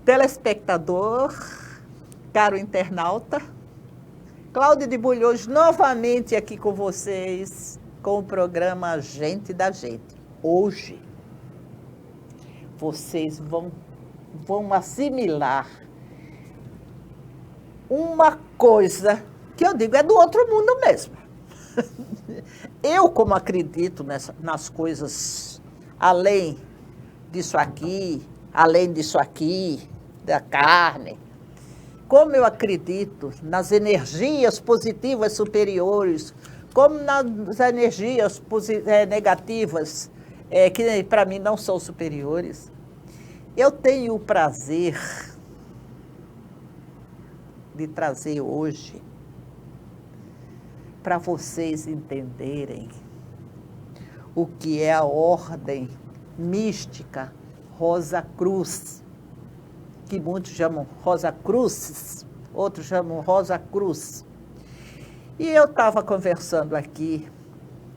telespectador, caro internauta, Cláudia de Bulhões novamente aqui com vocês, com o programa Gente da Gente. Hoje, vocês vão assimilar uma coisa que eu digo é do outro mundo mesmo. Eu, como acredito nas coisas além disso aqui, da carne, como eu acredito nas energias positivas superiores, como nas energias negativas, que para mim não são superiores, eu tenho o prazer de trazer hoje para vocês entenderem o que é a ordem mística Rosa Cruz, que muitos chamam Rosa Cruzes, outros chamam Rosa Cruz. E eu estava conversando aqui,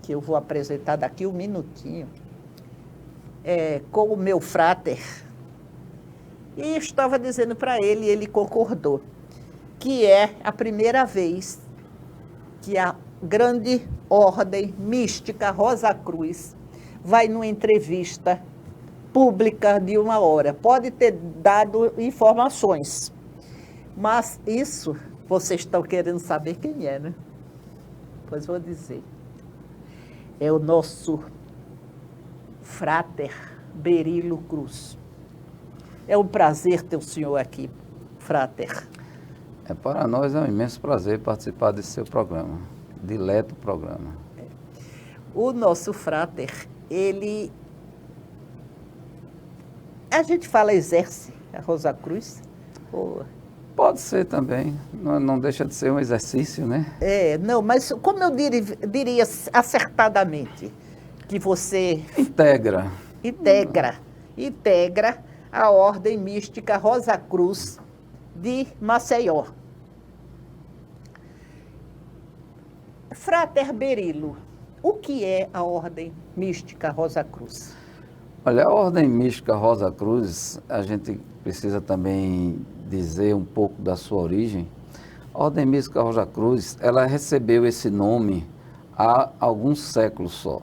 que eu vou apresentar daqui um minutinho, com o meu fráter, e estava dizendo para ele, e ele concordou, que é a primeira vez que a grande ordem mística Rosa Cruz vai numa entrevista pública de 1 hora. Pode ter dado informações, mas isso vocês estão querendo saber quem é, né? Pois vou dizer. É o nosso fráter Berilo Cruz. É um prazer ter o senhor aqui, fráter. Para nós é um imenso prazer participar desse seu programa, dileto programa. O nosso fráter, ele... A gente fala exerce a Rosa Cruz? Ou... Pode ser também, não deixa de ser um exercício, né? Não, mas como eu diria acertadamente, que você... Integra a ordem mística Rosa Cruz de Maceió. Fráter Berilo, o que é a ordem mística Rosa Cruz? Olha, a ordem mística Rosa Cruz, a gente precisa também dizer um pouco da sua origem. A ordem mística Rosa Cruz, ela recebeu esse nome há alguns séculos só.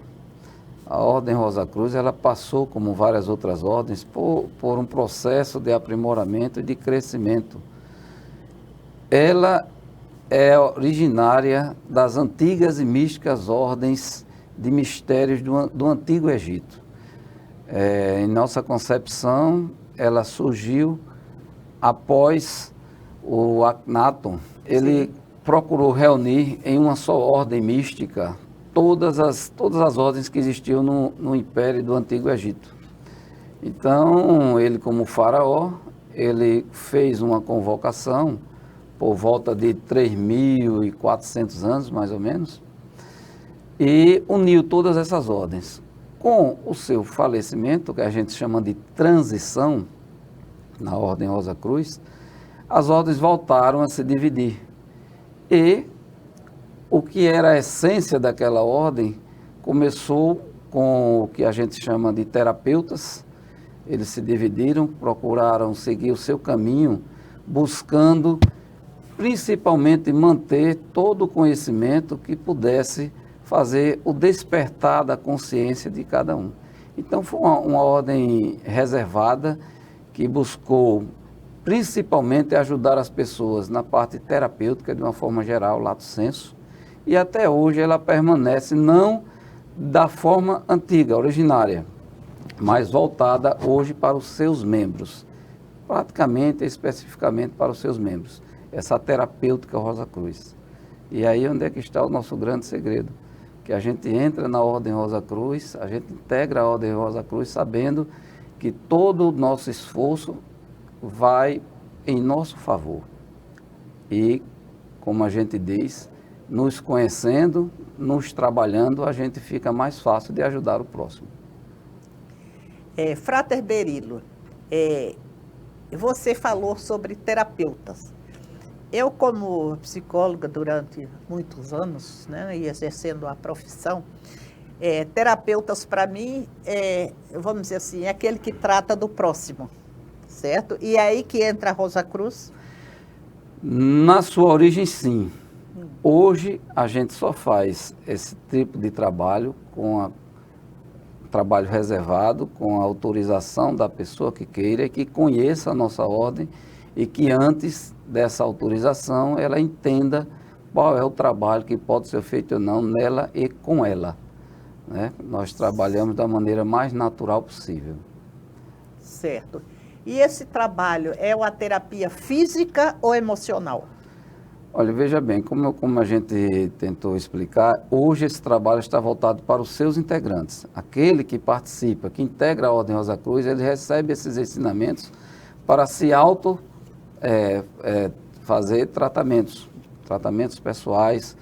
A ordem Rosa Cruz, ela passou, como várias outras ordens, por um processo de aprimoramento e de crescimento. Ela é originária das antigas e místicas ordens de mistérios do Antigo Egito. Em nossa concepção, ela surgiu após o Akhenaton. Ele procurou reunir em uma só ordem mística todas as ordens que existiam no Império do Antigo Egito. Então, ele como faraó, ele fez uma convocação por volta de 3.400 anos, mais ou menos, e uniu todas essas ordens. Com o seu falecimento, que a gente chama de transição, na Ordem Rosa Cruz, as ordens voltaram a se dividir. E o que era a essência daquela ordem começou com o que a gente chama de terapeutas. Eles se dividiram, procuraram seguir o seu caminho, buscando principalmente manter todo o conhecimento que pudesse fazer o despertar da consciência de cada um. Então foi uma ordem reservada que buscou principalmente ajudar as pessoas na parte terapêutica de uma forma geral, lato sensu, e até hoje ela permanece não da forma antiga, originária, mas voltada hoje para os seus membros, praticamente, especificamente para os seus membros, essa terapêutica Rosa Cruz. E aí onde é que está o nosso grande segredo? Que a gente entra na Ordem Rosa Cruz, a gente integra a Ordem Rosa Cruz sabendo que todo o nosso esforço vai em nosso favor. E, como a gente diz, nos conhecendo, nos trabalhando, a gente fica mais fácil de ajudar o próximo. Fráter Berilo, você falou sobre terapeutas. Eu, como psicóloga durante muitos anos, né, e exercendo a profissão, terapeutas para mim, vamos dizer assim, é aquele que trata do próximo, certo? E aí que entra a Rosa Cruz? Na sua origem, sim. Hoje, a gente só faz esse tipo de trabalho trabalho reservado, com a autorização da pessoa que queira e que conheça a nossa ordem e que antes dessa autorização ela entenda qual é o trabalho que pode ser feito ou não nela e com ela, né? Nós trabalhamos da maneira mais natural possível. Certo. E esse trabalho é uma terapia física ou emocional? Olha, veja bem, como a gente tentou explicar, hoje esse trabalho está voltado para os seus integrantes. Aquele que participa, que integra a Ordem Rosa Cruz, ele recebe esses ensinamentos para se fazer tratamentos pessoais,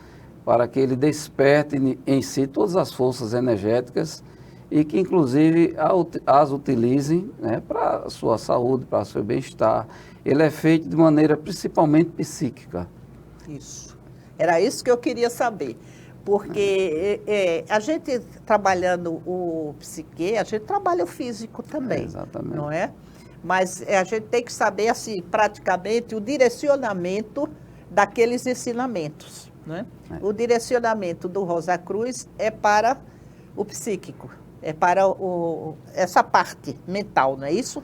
para que ele desperte em si todas as forças energéticas e que, inclusive, as utilize, né, para a sua saúde, para o seu bem-estar. Ele é feito de maneira principalmente psíquica. Isso. Era isso que eu queria saber. Porque a gente trabalhando o psique, a gente trabalha o físico também. Exatamente. Não é? Mas a gente tem que saber, assim, praticamente, o direcionamento daqueles ensinamentos. Né? O direcionamento do Rosa Cruz é para o psíquico, é para essa parte mental, não é isso?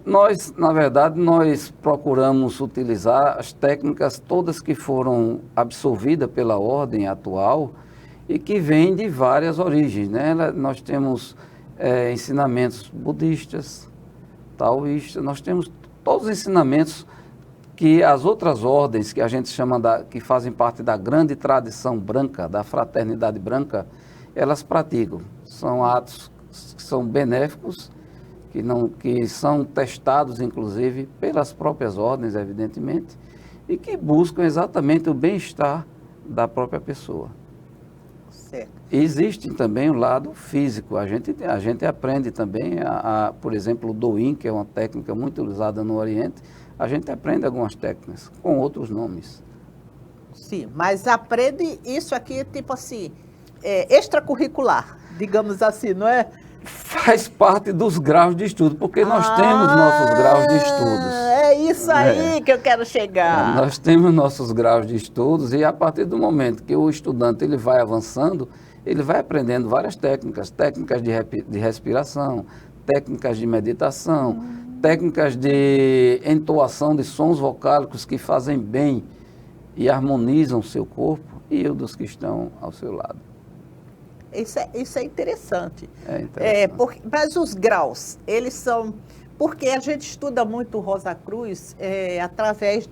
Nós, na verdade, nós procuramos utilizar as técnicas todas que foram absorvidas pela ordem atual e que vêm de várias origens, né? Nós temos ensinamentos budistas, taoístas, nós temos todos os ensinamentos que as outras ordens, que a gente chama que fazem parte da grande tradição branca, da fraternidade branca, elas praticam. São atos que são benéficos, que são testados, inclusive, pelas próprias ordens, evidentemente, e que buscam exatamente o bem-estar da própria pessoa. Certo. Existe também o lado físico. A gente aprende também, por exemplo, o Douyin, que é uma técnica muito usada no Oriente, a gente aprende algumas técnicas com outros nomes. Sim, mas aprende isso aqui, tipo assim, extracurricular, digamos assim, não é? Faz parte dos graus de estudo, porque nós temos nossos graus de estudos. É isso aí que eu quero chegar. Nós temos nossos graus de estudos e a partir do momento que o estudante ele vai avançando, ele vai aprendendo várias técnicas de respiração, técnicas de meditação, técnicas de entoação de sons vocálicos que fazem bem e harmonizam o seu corpo e o dos que estão ao seu lado. Isso é interessante. É interessante. Mas os graus, eles são... Porque a gente estuda muito o Rosa Cruz através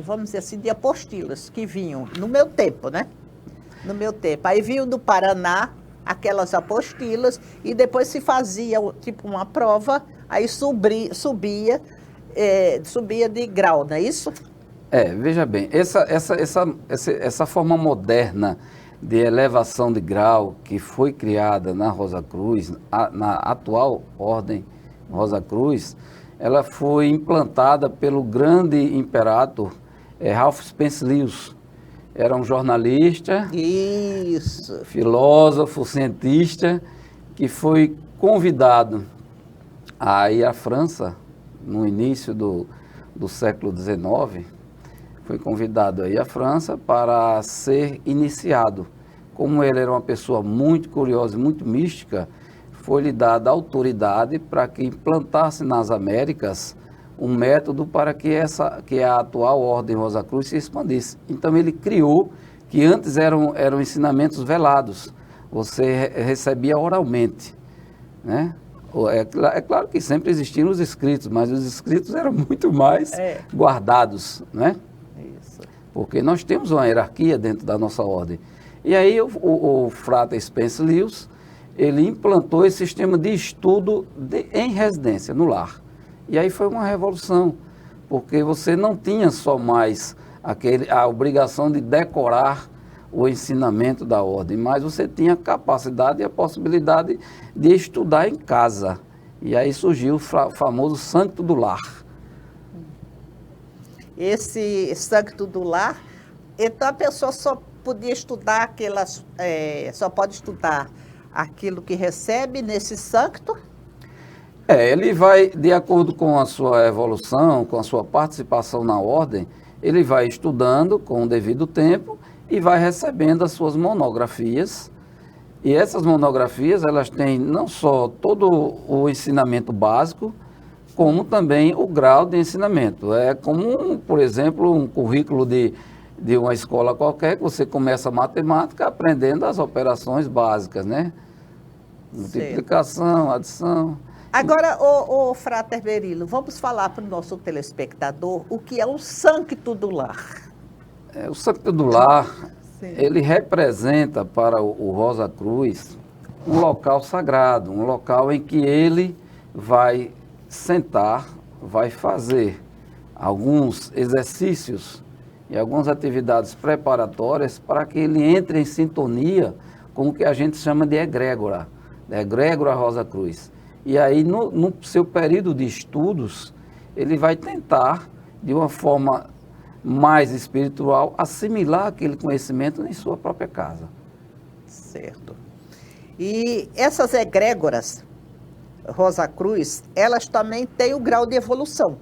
vamos dizer assim, de apostilas que vinham no meu tempo, né? No meu tempo. Aí vinham do Paraná aquelas apostilas e depois se fazia tipo uma prova, aí subia de grau, não é isso? Veja bem, essa forma moderna de elevação de grau que foi criada na Rosa Cruz, na atual ordem Rosa Cruz, ela foi implantada pelo grande imperator Ralph Spence Lewis. Era um jornalista, isso, filósofo, cientista, que foi convidado a ir à França no início do século XIX. Foi convidado a ir à França para ser iniciado. Como ele era uma pessoa muito curiosa e muito mística, foi-lhe dada autoridade para que implantasse nas Américas um método para que a atual Ordem Rosa Cruz se expandisse. Então ele criou, que antes eram ensinamentos velados, você recebia oralmente, né? É claro que sempre existiam os escritos, mas os escritos eram muito mais guardados, né? Isso. Porque nós temos uma hierarquia dentro da nossa ordem. E aí o frade Spence Lewis, ele implantou esse sistema de estudo em residência, no lar. E aí foi uma revolução, porque você não tinha só mais a obrigação de decorar o ensinamento da ordem, mas você tinha a capacidade e a possibilidade de estudar em casa. E aí surgiu o famoso Sancto do Lar. Esse Sancto do Lar, então a pessoa só podia estudar só pode estudar aquilo que recebe nesse sancto? Ele vai, de acordo com a sua evolução, com a sua participação na ordem, ele vai estudando com o devido tempo e vai recebendo as suas monografias. E essas monografias, elas têm não só todo o ensinamento básico, como também o grau de ensinamento. É como, por exemplo, um currículo de uma escola qualquer, que você começa a matemática aprendendo as operações básicas, né? Multiplicação, adição. Agora, o Frater Berilo, vamos falar para o nosso telespectador o que é o Sancto do Lar. O Sancto do Lar, Sim. ele representa para o Rosa Cruz um local sagrado, um local em que ele vai sentar, vai fazer alguns exercícios e algumas atividades preparatórias para que ele entre em sintonia com o que a gente chama de egrégora Rosa Cruz. E aí, no seu período de estudos, ele vai tentar, de uma forma mais espiritual, assimilar aquele conhecimento em sua própria casa. Certo. E essas egrégoras Rosa Cruz, elas também têm o grau de evolução.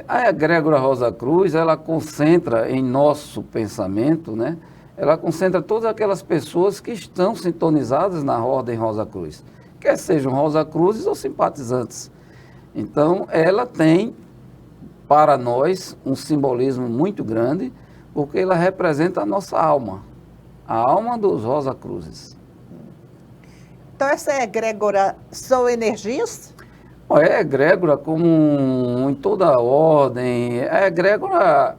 A egrégora Rosa Cruz, ela concentra em nosso pensamento, né? Ela concentra todas aquelas pessoas que estão sintonizadas na Ordem Rosa Cruz, quer sejam Rosa Cruzes ou simpatizantes. Então, ela tem, para nós, um simbolismo muito grande, porque ela representa a nossa alma, a alma dos Rosa Cruzes. Então, essa egrégora são energias? A egrégora, como em toda a ordem, a egrégora,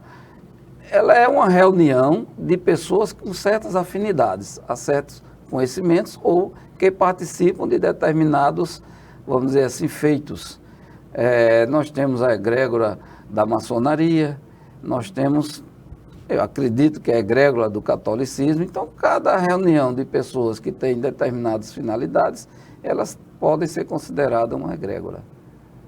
ela é uma reunião de pessoas com certas afinidades, a certos conhecimentos ou que participam de determinados, vamos dizer assim, feitos. Nós temos a egrégora da maçonaria, nós temos, eu acredito que é a egrégora do catolicismo. Então, cada reunião de pessoas que têm determinadas finalidades, elas podem ser consideradas uma egrégora.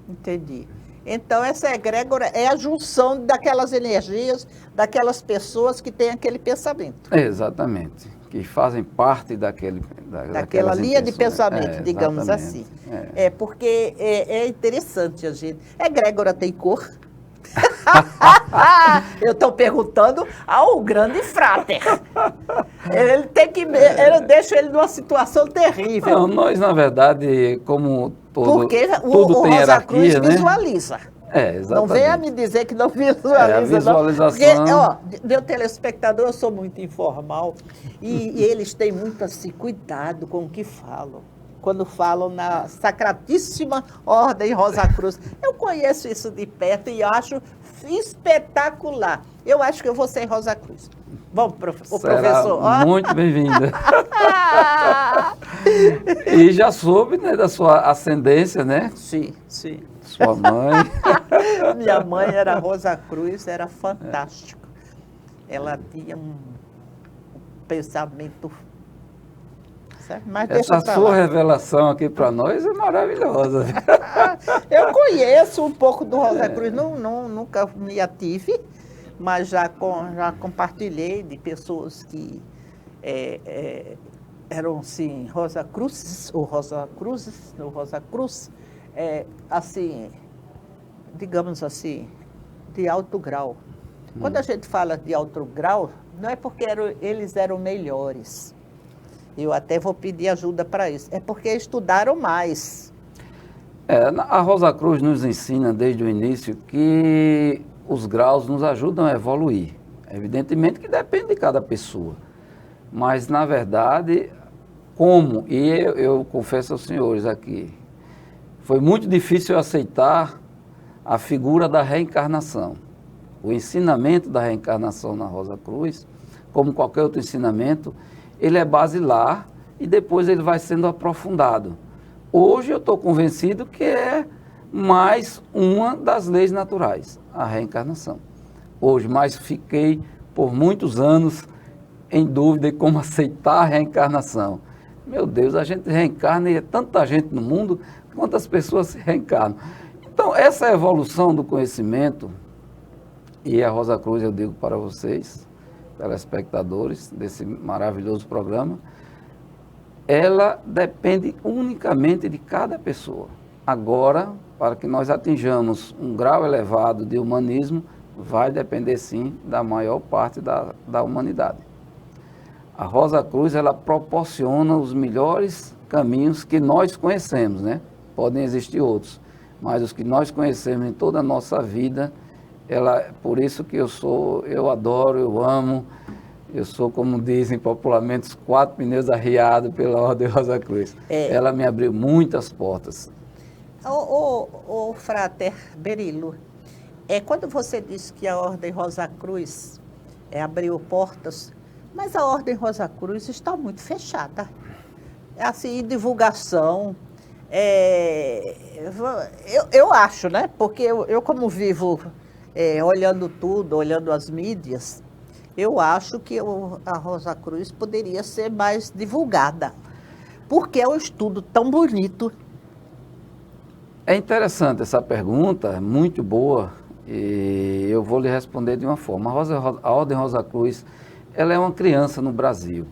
Entendi. Então, essa egrégora é a junção daquelas energias, daquelas pessoas que têm aquele pensamento. Exatamente, que fazem parte daquela linha de pensamento, digamos assim. Porque é interessante a gente. Egrégora tem cor? Eu estou perguntando ao grande Frater. Ele tem que. Eu deixo ele numa situação terrível. Não, nós, na verdade, como porque tudo o tem Rosa hierarquia, Cruz né? Visualiza. Exatamente. Não venha me dizer que não visualiza. A visualização. Não. Porque, meu telespectador, eu sou muito informal e eles têm muito assim, cuidado com o que falam. Quando falam na Sacratíssima Ordem Rosa Cruz. Eu conheço isso de perto e acho espetacular. Eu acho que eu vou ser Rosa Cruz. Vamos, professor. Muito bem-vinda. E já soube, né, da sua ascendência, né? Sim, sim. Sua mãe. Minha mãe era Rosa Cruz, era fantástico. Ela tinha um pensamento. Mas essa sua revelação aqui para nós é maravilhosa. Eu conheço um pouco do Rosa Cruz, nunca me ative, mas já compartilhei de pessoas que eram, assim, Rosa Cruz, assim, digamos assim, de alto grau. Quando a gente fala de alto grau, não é porque eles eram melhores. Eu até vou pedir ajuda para isso. É porque estudaram mais. A Rosa Cruz nos ensina desde o início que os graus nos ajudam a evoluir. Evidentemente que depende de cada pessoa. Mas, na verdade, eu confesso aos senhores aqui, foi muito difícil aceitar a figura da reencarnação. O ensinamento da reencarnação na Rosa Cruz, como qualquer outro ensinamento, ele é basilar e depois ele vai sendo aprofundado. Hoje eu estou convencido que é mais uma das leis naturais, a reencarnação. Hoje, mas fiquei por muitos anos em dúvida de como aceitar a reencarnação. Meu Deus, a gente reencarna e é tanta gente no mundo, quantas pessoas se reencarnam. Então, essa evolução do conhecimento, e a Rosa Cruz eu digo para vocês, telespectadores desse maravilhoso programa, ela depende unicamente de cada pessoa. Agora, para que nós atinjamos um grau elevado de humanismo, vai depender sim da maior parte da humanidade. A Rosa Cruz, ela proporciona os melhores caminhos que nós conhecemos, né? Podem existir outros, mas os que nós conhecemos em toda a nossa vida, por isso que eu adoro, eu amo, eu sou, como dizem popularmente, os 4 pneus arriados pela Ordem Rosa Cruz. Ela me abriu muitas portas. O Frater Berilo, quando você disse que a Ordem Rosa Cruz abriu portas, mas a Ordem Rosa Cruz está muito fechada. Assim, divulgação, eu acho, né? Porque eu como vivo olhando tudo, olhando as mídias, eu acho que a Rosa Cruz poderia ser mais divulgada, porque é um estudo tão bonito. É interessante essa pergunta, muito boa, e eu vou lhe responder de uma forma. A Ordem Rosa Cruz, ela é uma criança no Brasil.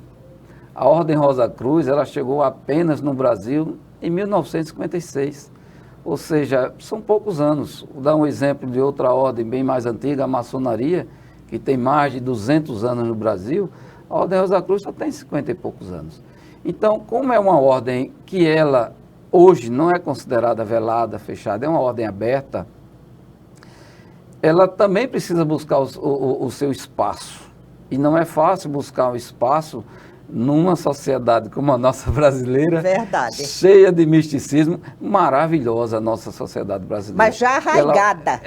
A Ordem Rosa Cruz, ela chegou apenas no Brasil em 1956, ou seja, são poucos anos. Vou dar um exemplo de outra ordem bem mais antiga, a maçonaria, que tem mais de 200 anos no Brasil. A Ordem Rosa Cruz só tem 50 e poucos anos. Então, como é uma ordem que ela hoje não é considerada velada, fechada, é uma ordem aberta, ela também precisa buscar o seu espaço. E não é fácil buscar um espaço numa sociedade como a nossa brasileira, verdade, cheia de misticismo, maravilhosa a nossa sociedade brasileira. Mas já arraigada,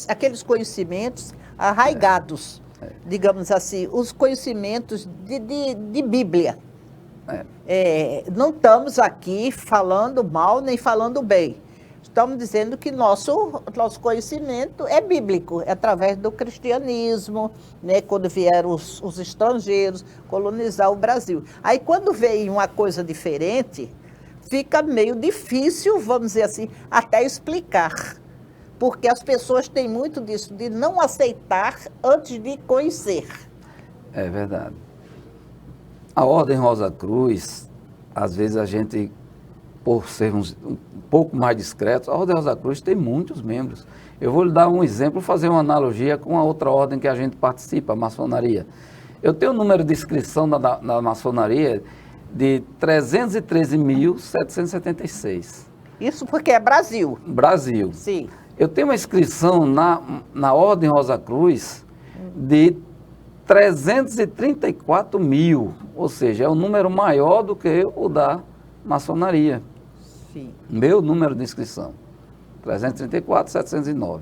aqueles conhecimentos arraigados, digamos assim, os conhecimentos de Bíblia. Não estamos aqui falando mal nem falando bem. Estamos dizendo que nosso conhecimento é bíblico, é através do cristianismo, né, quando vieram os estrangeiros colonizar o Brasil. Aí, quando vem uma coisa diferente, fica meio difícil, vamos dizer assim, até explicar. Porque as pessoas têm muito disso, de não aceitar antes de conhecer. É verdade. A Ordem Rosa Cruz, às vezes a gente, por sermos um pouco mais discretos, a Ordem Rosa Cruz tem muitos membros. Eu vou lhe dar um exemplo, fazer uma analogia com a outra ordem que a gente participa, a maçonaria. Eu tenho um número de inscrição na maçonaria de 313.776. Isso porque é Brasil. Brasil. Sim. Eu tenho uma inscrição na Ordem Rosa Cruz de 334 mil, ou seja, é um número maior do que o da maçonaria. Sim. Meu número de inscrição, 334.709.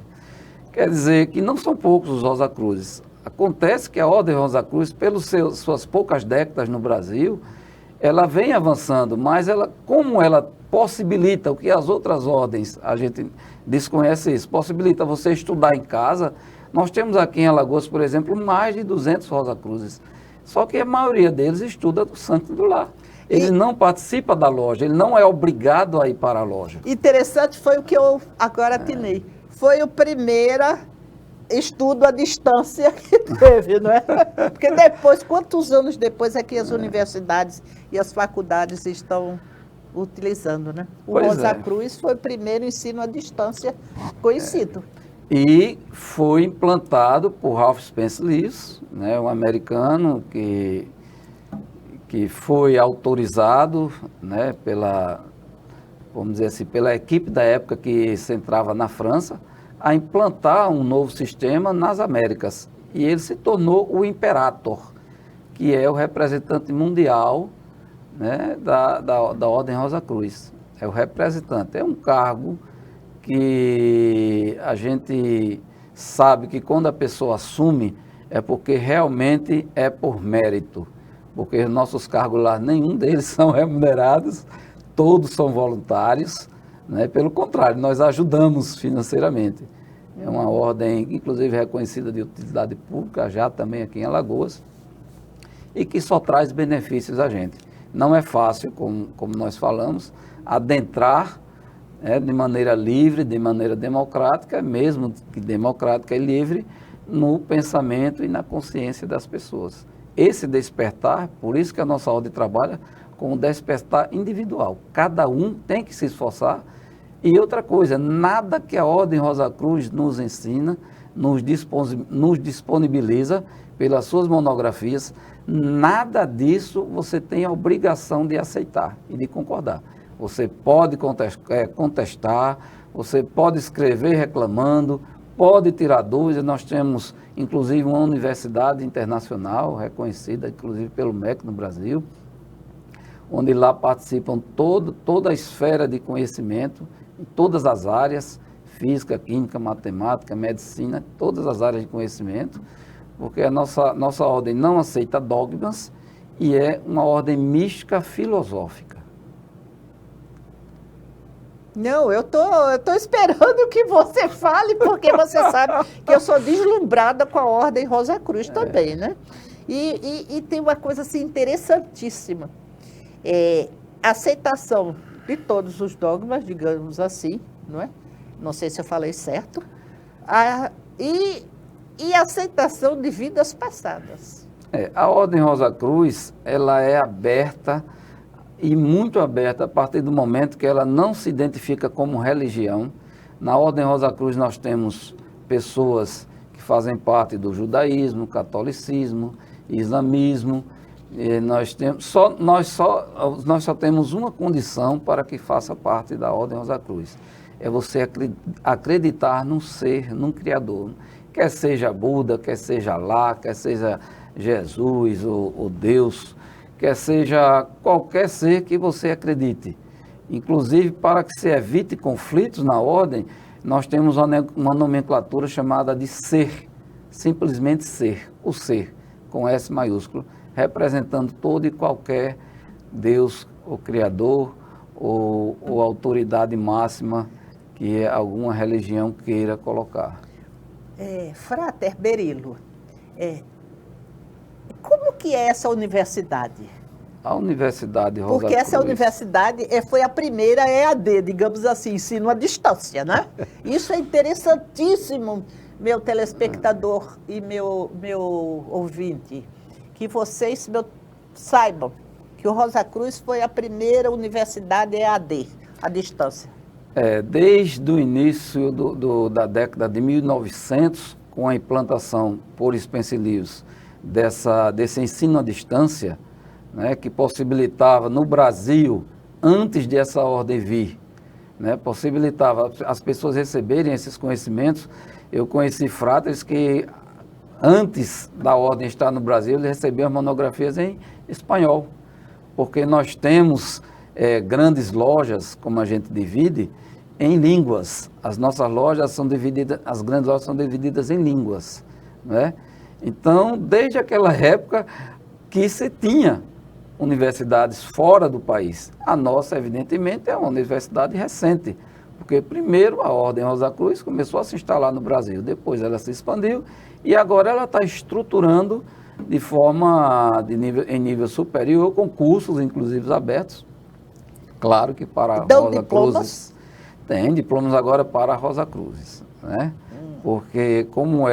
Quer dizer que não são poucos os Rosa Cruzes. Acontece que a Ordem Rosa Cruz, pelas suas poucas décadas no Brasil, ela vem avançando, mas como ela possibilita o que as outras ordens, a gente desconhece isso, possibilita você estudar em casa. Nós temos aqui em Alagoas, por exemplo, mais de 200 Rosa Cruzes. Só que a maioria deles estuda do Santo do Lar. Ele não participa da loja, ele não é obrigado a ir para a loja. Interessante foi o que eu agora atinei. Foi o primeiro estudo à distância que teve, não é? Porque depois, quantos anos depois é que as universidades e as faculdades estão utilizando, né? O Rosa Cruz foi o primeiro ensino à distância conhecido. E foi implantado por Ralph Spencer Lewis, né, um americano que foi autorizado, né, vamos dizer assim, pela equipe da época que se entrava na França, a implantar um novo sistema nas Américas. E ele se tornou o Imperator, que é o representante mundial, né, da Ordem Rosa Cruz. É o representante, é um cargo que a gente sabe que quando a pessoa assume é porque realmente é por mérito, porque nossos cargos lá, nenhum deles são remunerados, todos são voluntários, né? Pelo contrário, nós ajudamos financeiramente. É uma ordem, inclusive, reconhecida de utilidade pública, já também aqui em Alagoas, e que só traz benefícios a gente. Não é fácil, como nós falamos, adentrar de maneira livre, de maneira democrática, mesmo que democrática e livre, no pensamento e na consciência das pessoas. Esse despertar, por isso que a nossa ordem trabalha com o despertar individual. Cada um tem que se esforçar. E outra coisa, nada que a Ordem Rosa Cruz nos ensina, nos disponibiliza pelas suas monografias, nada disso você tem a obrigação de aceitar e de concordar. Você pode contestar, você pode escrever reclamando, pode tirar dúvidas. Nós temos, inclusive, uma universidade internacional, reconhecida, inclusive, pelo MEC no Brasil, onde lá participam toda a esfera de conhecimento, em todas as áreas, física, química, matemática, medicina, todas as áreas de conhecimento, porque a nossa ordem não aceita dogmas e é uma ordem mística filosófica. Não, eu tô esperando que você fale, porque você sabe que eu sou deslumbrada com a Ordem Rosa Cruz também, né? E tem uma coisa assim interessantíssima. Aceitação de todos os dogmas, digamos assim, não é? Não sei se eu falei certo. E aceitação de vidas passadas. A Ordem Rosa Cruz, ela é aberta e muito aberta a partir do momento que ela não se identifica como religião. Na Ordem Rosa Cruz nós temos pessoas que fazem parte do judaísmo, catolicismo, islamismo. Nós só temos uma condição para que faça parte da Ordem Rosa Cruz. É você acreditar num ser, num Criador. Quer seja Buda, quer seja Alá, quer seja Jesus ou Deus, quer seja qualquer ser que você acredite. Inclusive, para que se evite conflitos na ordem, nós temos uma nomenclatura chamada de ser, simplesmente ser, o ser, com S maiúsculo, representando todo e qualquer Deus, ou Criador, ou autoridade máxima que alguma religião queira colocar. Frater Berilo, como que é essa universidade? A Universidade Rosa Porque essa Cruz, universidade foi a primeira EAD, digamos assim, ensino à distância, né? Isso é interessantíssimo, meu telespectador e meu ouvinte, que vocês saibam que o Rosa Cruz foi a primeira universidade EAD, à distância. Desde o início da década de 1900, com a implantação por Spencer Lewis desse ensino à distância, né, que possibilitava no Brasil, antes de essa ordem vir, né, possibilitava as pessoas receberem esses conhecimentos. Eu conheci fráteres que, antes da ordem estar no Brasil, eles recebiam monografias em espanhol, porque nós temos grandes lojas, como a gente divide, em línguas. As nossas lojas são divididas, as grandes lojas são divididas em línguas, né? Então, desde aquela época que se tinha universidades fora do país. A nossa, evidentemente, é uma universidade recente, porque primeiro a Ordem Rosa Cruz começou a se instalar no Brasil, depois ela se expandiu e agora ela está estruturando de forma em nível superior, com cursos, inclusive, abertos. Claro que para Rosa Cruzes. Tem diplomas agora para Rosa Cruzes, né? Porque como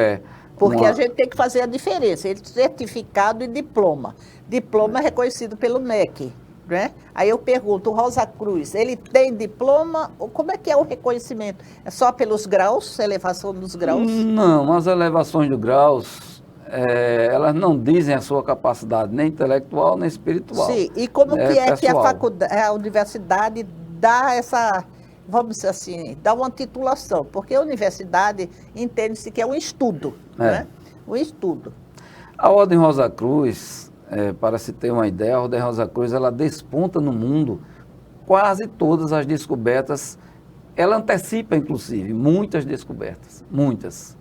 Porque a gente tem que fazer a diferença entre certificado e diploma. Diploma é reconhecido pelo MEC, né? Aí eu pergunto, o Rosa Cruz, ele tem diploma? Como é que é o reconhecimento? É só pelos graus, elevação dos graus? Não, as elevações dos graus, elas não dizem a sua capacidade, nem intelectual, nem espiritual. Sim, e como que é que a universidade dá essa... vamos dizer assim, dá uma titulação, porque a universidade entende-se que é um estudo, né? Um estudo. A Ordem Rosa Cruz, para se ter uma ideia, a Ordem Rosa Cruz, ela desponta no mundo quase todas as descobertas, ela antecipa, inclusive, muitas descobertas, muitas.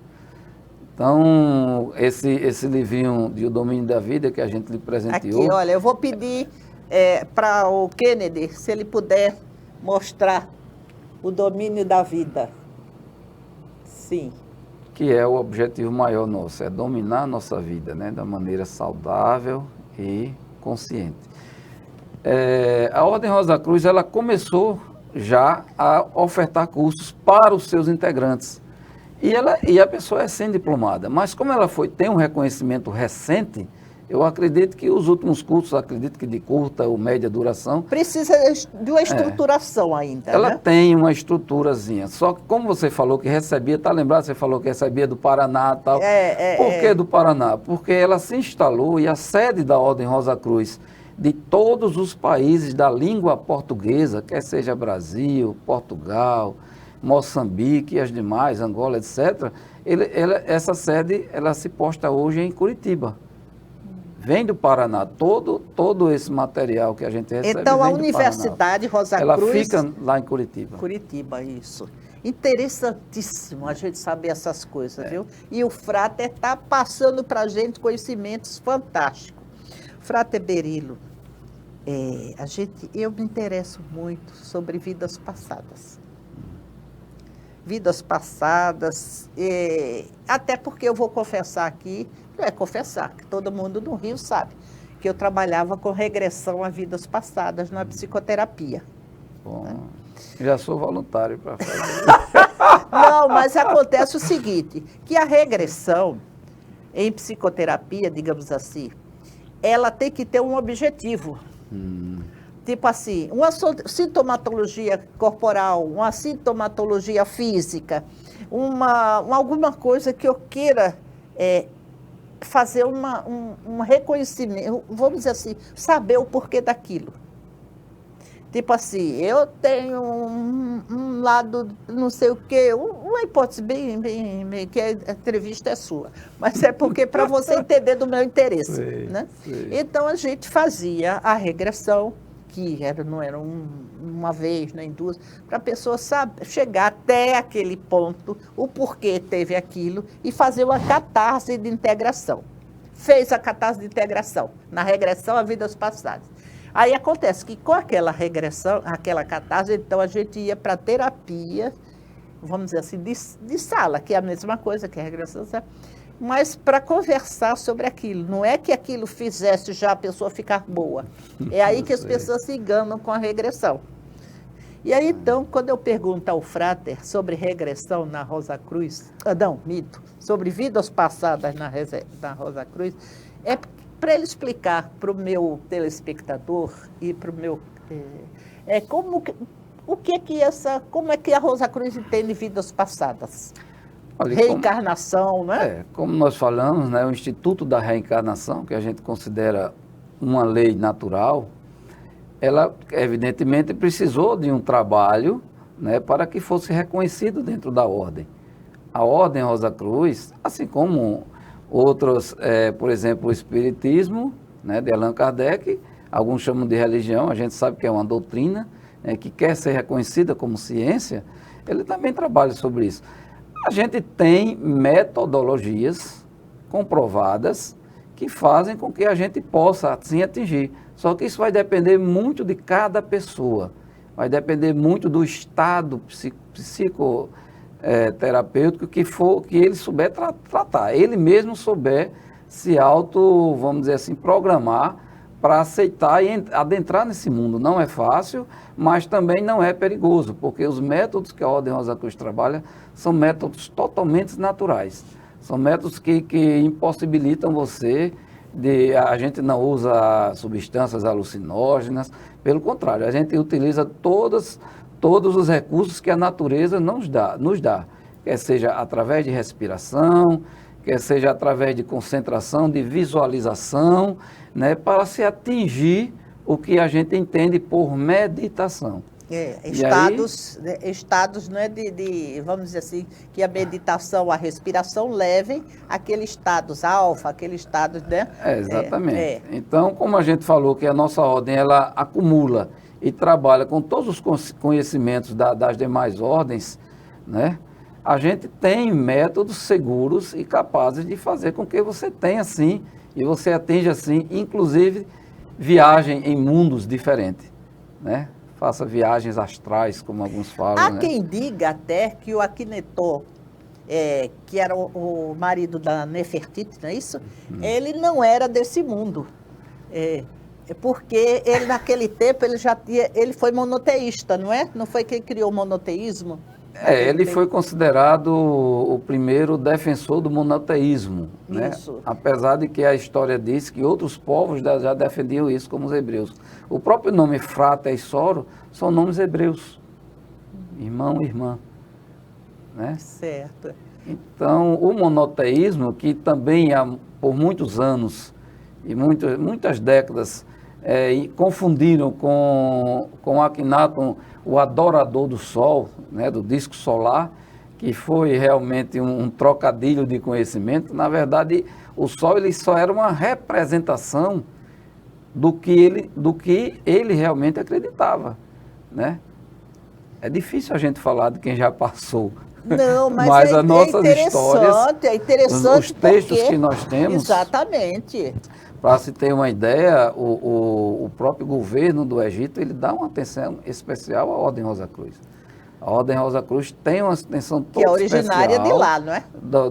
Então, esse livrinho de O Domínio da Vida que a gente lhe presenteou... Aqui, olha, eu vou pedir para o Kennedy, se ele puder mostrar O Domínio da Vida. Sim. Que é o objetivo maior nosso, é dominar a nossa vida, né, da maneira saudável e consciente. A Ordem Rosa Cruz, ela começou já a ofertar cursos para os seus integrantes. E a pessoa é sem diplomada, mas como ela tem um reconhecimento recente, Eu acredito que os últimos cursos, acredito que de curta ou média duração... Precisa de uma estruturação ainda, ela né? tem uma estruturazinha. Só que como você falou que recebia, tá lembrado? Você falou que recebia do Paraná e tal. Por que do Paraná? Porque ela se instalou e a sede da Ordem Rosa Cruz de todos os países da língua portuguesa, quer seja Brasil, Portugal, Moçambique e as demais, Angola, etc., essa sede ela se posta hoje em Curitiba. Vem do Paraná, todo esse material que a gente recebe. Então, a vem do Universidade Rosa Paraná. Cruz... Ela fica lá em Curitiba. Curitiba, isso. Interessantíssimo a gente saber essas coisas, viu? E o Frater está passando para a gente conhecimentos fantásticos. Frater Berilo, eu me interesso muito sobre vidas passadas. Vidas passadas, até porque eu vou confessar aqui, não é confessar, que todo mundo no Rio sabe, que eu trabalhava com regressão a vidas passadas na psicoterapia. Bom, já sou voluntário para fazer. Não, mas acontece o seguinte, que a regressão em psicoterapia, digamos assim, ela tem que ter um objetivo. Tipo assim, uma sintomatologia corporal, uma sintomatologia física, alguma coisa que eu queira fazer um reconhecimento, vamos dizer assim, saber o porquê daquilo. Tipo assim, eu tenho um lado, não sei o quê, uma hipótese bem, que a entrevista é sua, mas é porque para você entender do meu interesse, Sei, né? sei. Então a gente fazia a regressão, que não era uma vez, nem duas, para a pessoa chegar até aquele ponto, o porquê teve aquilo, e fazer uma catarse de integração. Fez a catarse de integração, na regressão a vidas passadas. Aí acontece que com aquela regressão, aquela catarse, então a gente ia para terapia, vamos dizer assim, de sala, que é a mesma coisa que a regressão, sabe? Mas para conversar sobre aquilo. Não é que aquilo fizesse já a pessoa ficar boa. É aí que as pessoas se enganam com a regressão. E aí, então, quando eu pergunto ao Frater sobre regressão na Rosa Cruz, sobre vidas passadas na Rosa Cruz, é para ele explicar para o meu telespectador e para o meu... como é que a Rosa Cruz entende vidas passadas? Olha, reencarnação, não é? Como nós falamos, né, o Instituto da Reencarnação, que a gente considera uma lei natural, ela evidentemente precisou de um trabalho, né, para que fosse reconhecido dentro da ordem. A Ordem Rosa Cruz, assim como outros, por exemplo, o Espiritismo, né, de Allan Kardec, alguns chamam de religião, a gente sabe que é uma doutrina, que quer ser reconhecida como ciência, ele também trabalha sobre isso. A gente tem metodologias comprovadas que fazem com que a gente possa, assim, atingir. Só que isso vai depender muito de cada pessoa, vai depender muito do estado psicoterapêutico que ele souber tratar, ele mesmo souber se vamos dizer assim, programar para aceitar e adentrar nesse mundo. Não é fácil, mas também não é perigoso, porque os métodos que a Ordem Rosa Cruz trabalha são métodos totalmente naturais. São métodos que impossibilitam você a gente não usa substâncias alucinógenas, pelo contrário, a gente utiliza todos os recursos que a natureza nos dá, quer seja através de respiração, quer seja através de concentração, de visualização, né, para se atingir o que a gente entende por meditação. Estados não é vamos dizer assim, que a meditação, a respiração levem aqueles estados alfa, aqueles estados, né? Exatamente. Então, como a gente falou que a nossa ordem, ela acumula e trabalha com todos os conhecimentos das demais ordens, né? A gente tem métodos seguros e capazes de fazer com que você tenha, assim, e você atinja, assim, inclusive, viagem em mundos diferentes, né? Faça viagens astrais, como alguns falam. Há quem diga até que o Akhenaton, que era o marido da Nefertiti, não é isso? Ele não era desse mundo. Porque ele, naquele tempo, ele foi monoteísta, não é? Não foi quem criou o monoteísmo? Ele foi considerado o primeiro defensor do monoteísmo, né? Isso. Apesar de que a história diz que outros povos já defendiam isso, como os hebreus. O próprio nome Frater e Soro são nomes hebreus, irmão e irmã, né? Certo. Então, o monoteísmo, que também por muitos anos e muitas décadas confundiram com Akhenaton, o adorador do Sol, né, do disco solar, que foi realmente um trocadilho de conhecimento. Na verdade, o Sol ele só era uma representação do que ele realmente acreditava, né? É difícil a gente falar de quem já passou. Não, mas as nossas histórias, é interessante os textos porque, que nós temos, exatamente. para se ter uma ideia, o próprio governo do Egito, ele dá uma atenção especial à Ordem Rosa Cruz. A Ordem Rosa Cruz tem uma atenção toda especial. Que é originária de lá, não é? Para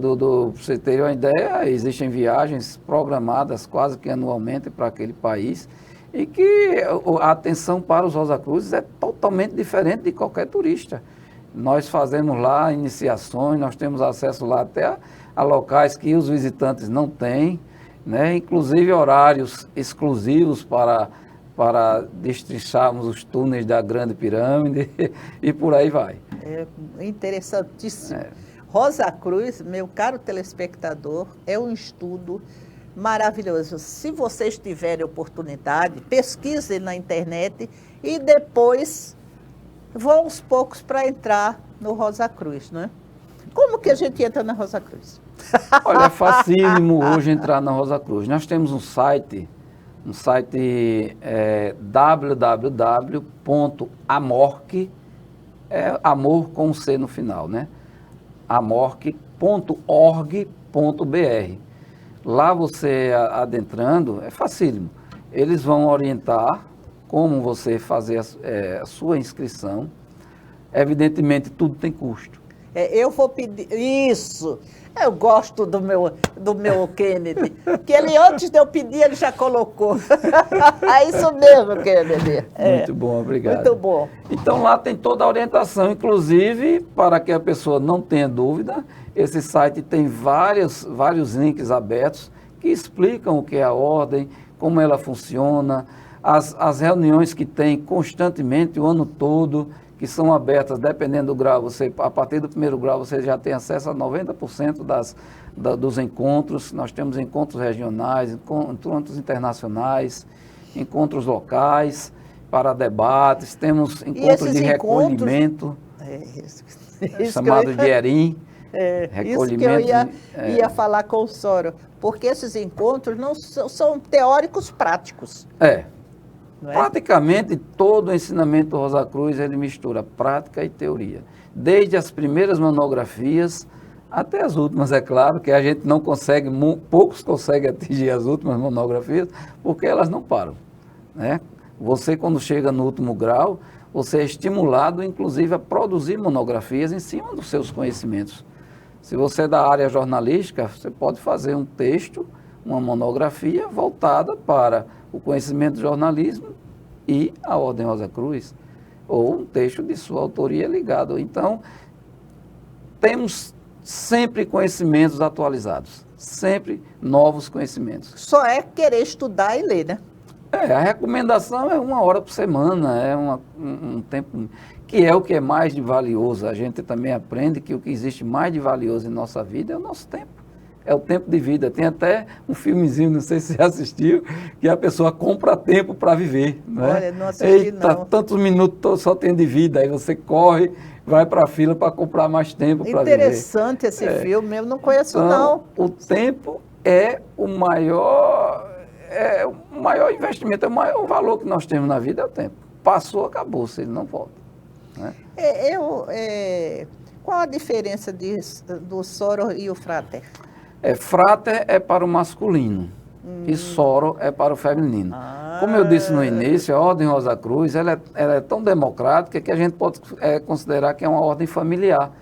você ter uma ideia, existem viagens programadas quase que anualmente para aquele país e que a atenção para os Rosa Cruzes é totalmente diferente de qualquer turista. Nós fazemos lá iniciações, nós temos acesso lá até a locais que os visitantes não têm, né? Inclusive horários exclusivos para destrincharmos os túneis da Grande Pirâmide e por aí vai. É interessantíssimo. Rosa Cruz, meu caro telespectador, é um estudo maravilhoso. Se vocês tiverem oportunidade, pesquisem na internet e depois vão aos poucos para entrar no Rosa Cruz, não é? Como que a gente entra na Rosa Cruz? Olha, é facílimo hoje entrar na Rosa Cruz. Nós temos um site www.amorc, amor com C no final, né? amorc.org.br. Lá você adentrando, é facílimo. Eles vão orientar como você fazer a sua inscrição. Evidentemente, tudo tem custo. Eu vou pedir... Isso! Eu gosto do meu Kennedy. Que ele, antes de eu pedir, ele já colocou. É isso mesmo, Kennedy. Muito bom, obrigado. Muito bom. Então, lá tem toda a orientação, inclusive, para que a pessoa não tenha dúvida, esse site tem vários links abertos que explicam o que é a ordem, como ela funciona, as reuniões que tem constantemente, o ano todo, que são abertas, dependendo do grau, a partir do primeiro grau você já tem acesso a 90% dos encontros. Nós temos encontros regionais, encontros internacionais, encontros locais para debates, temos encontros de recolhimento, chamado de ERIM. Recolhimento. Isso que eu ia falar com o Soro, porque esses encontros não são teóricos práticos. Não é? Praticamente todo o ensinamento do Rosa Cruz, ele mistura prática e teoria. Desde as primeiras monografias até as últimas, é claro, que a gente não consegue, poucos conseguem atingir as últimas monografias, porque elas não param, né? Você, quando chega no último grau, você é estimulado, inclusive, a produzir monografias em cima dos seus conhecimentos. Se você é da área jornalística, você pode fazer um texto, uma monografia voltada para o conhecimento do jornalismo e a Ordem Rosa Cruz, ou um texto de sua autoria ligado. Então, temos sempre conhecimentos atualizados, sempre novos conhecimentos. Só é querer estudar e ler, né? A recomendação é 1 hora por semana, é um tempo que é o que é mais de valioso. A gente também aprende que o que existe mais de valioso em nossa vida é o nosso tempo. É o tempo de vida. Tem até um filmezinho, não sei se você assistiu, que a pessoa compra tempo para viver. Não é? Olha, não assisti. Eita, não. Tantos minutos só tem de vida, aí você corre, vai para a fila para comprar mais tempo para viver. Interessante esse filme, eu não conheço então, não. O tempo é o maior investimento, é o maior valor que nós temos na vida, é o tempo. Passou, acabou, se ele não volta. Né? Qual a diferença do Soro e o Frater? Frater é para o masculino e Soro é para o feminino. Como eu disse no início, a Ordem Rosa Cruz ela é tão democrática que a gente pode considerar que é uma ordem familiar.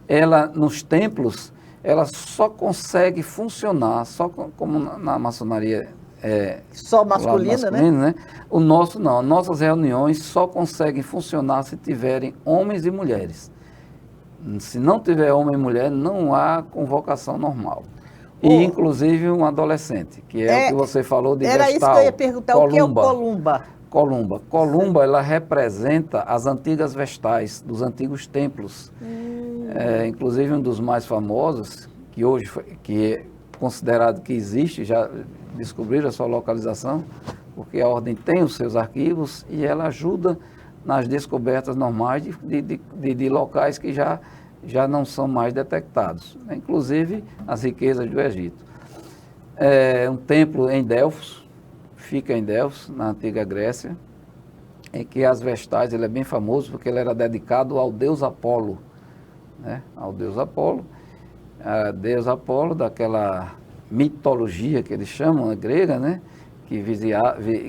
Ela, nos templos, ela só consegue funcionar, só como na maçonaria só masculina, né? O nosso não. Nossas reuniões só conseguem funcionar se tiverem homens e mulheres. Se não tiver homem e mulher, não há convocação normal. E, inclusive, um adolescente, que é o que você falou de Era vestal. isso que eu ia perguntar, o que é o columba? Columba. Columba, ela representa as antigas vestais dos antigos templos. Inclusive, um dos mais famosos, que hoje que é considerado que existe, já descobriram a sua localização, porque a ordem tem os seus arquivos e ela ajuda nas descobertas normais de locais que já não são mais detectados, inclusive as riquezas do Egito. Um templo em Delfos, fica em Delfos, na antiga Grécia, em que as vestais, ele é bem famoso porque ele era dedicado ao deus Apolo, né? Ao deus Apolo. Deus Apolo, daquela mitologia que eles chamam, grega, né? Que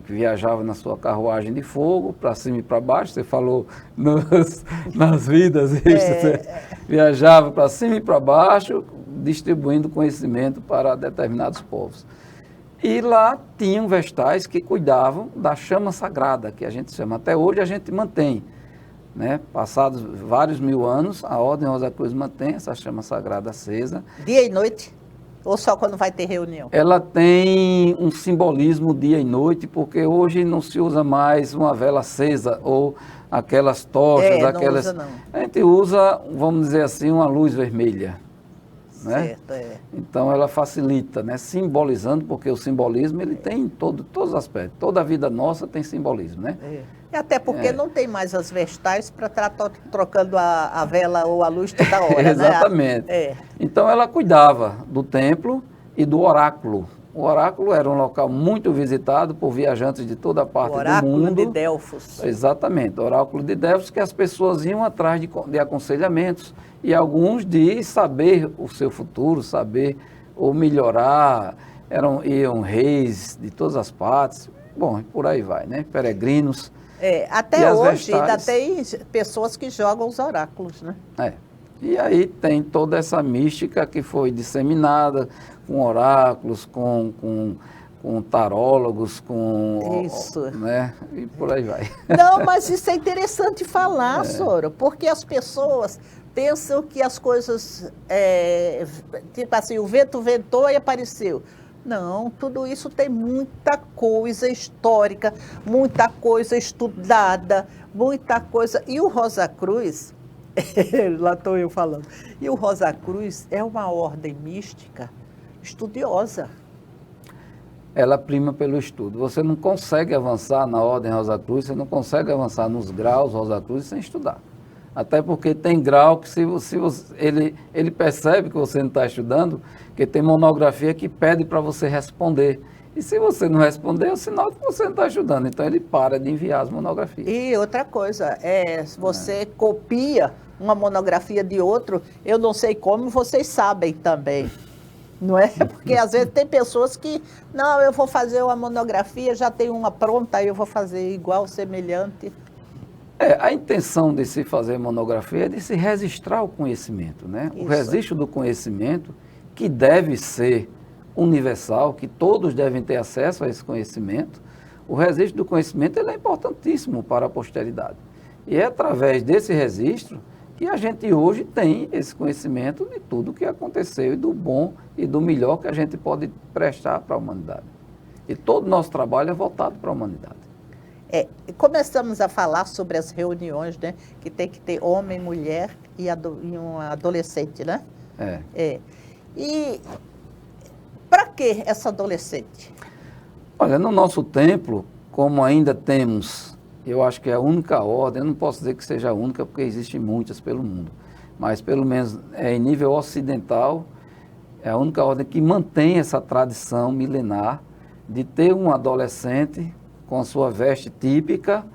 viajava na sua carruagem de fogo, para cima e para baixo. Você falou nas vidas, você viajava para cima e para baixo, distribuindo conhecimento para determinados povos. E lá tinham vestais que cuidavam da chama sagrada, que a gente chama. Até hoje a gente mantém, né? Passados vários mil anos, a Ordem Rosa Cruz mantém essa chama sagrada acesa. Dia e noite? Ou só quando vai ter reunião? Ela tem um simbolismo dia e noite, porque hoje não se usa mais uma vela acesa ou aquelas tochas, aquelas... Não usa, não. A gente usa, vamos dizer assim, uma luz vermelha. Né? Certo, Então ela facilita, né? Simbolizando, porque o simbolismo ele tem em todos os aspectos. Toda a vida nossa tem simbolismo, né? E até porque não tem mais as vestais para estar trocando a vela ou a luz toda hora, Exatamente. Né? Então ela cuidava do templo e do oráculo. O oráculo era um local muito visitado por viajantes de toda a parte do mundo. O oráculo de Delfos. Exatamente, o oráculo de Delfos, que as pessoas iam atrás de aconselhamentos e alguns de saber o seu futuro, saber ou melhorar. Iam reis de todas as partes, bom, por aí vai, né? Peregrinos. Até hoje ainda tem pessoas que jogam os oráculos, né? E aí tem toda essa mística que foi disseminada com oráculos, com tarólogos, com... Isso. Né? E por aí vai. Não, mas isso é interessante falar, Soro, porque as pessoas pensam que as coisas, tipo assim, o vento ventou e apareceu. Não, tudo isso tem muita coisa histórica, muita coisa estudada, muita coisa... E o Rosa Cruz... Lá estou eu falando. E o Rosa Cruz é uma ordem mística estudiosa. Ela prima pelo estudo. Você não consegue avançar na ordem Rosa Cruz, você não consegue avançar nos graus Rosa Cruz sem estudar. Até porque tem grau que ele percebe que você não está estudando, que tem monografia que pede para você responder. E se você não responder, é um sinal que você não está estudando. Então ele para de enviar as monografias. E outra coisa, se você copia uma monografia de outro, eu não sei como, vocês sabem também. Não é? Porque às vezes tem pessoas que, não, eu vou fazer uma monografia, já tem uma pronta, aí eu vou fazer igual, semelhante. A intenção de se fazer monografia é de se registrar o conhecimento, né? Isso. O registro do conhecimento, que deve ser universal, que todos devem ter acesso a esse conhecimento. O registro do conhecimento ele é importantíssimo para a posteridade. E é através desse registro que a gente hoje tem esse conhecimento de tudo o que aconteceu e do bom e do melhor que a gente pode prestar para a humanidade. E todo o nosso trabalho é voltado para a humanidade. Começamos a falar sobre as reuniões, né? Que tem que ter homem, mulher e um adolescente, né? E para que essa adolescente? Olha, no nosso templo, como ainda temos, eu acho que é a única ordem, eu não posso dizer que seja a única, porque existem muitas pelo mundo, mas pelo menos em nível ocidental, é a única ordem que mantém essa tradição milenar de ter um adolescente com a sua veste típica,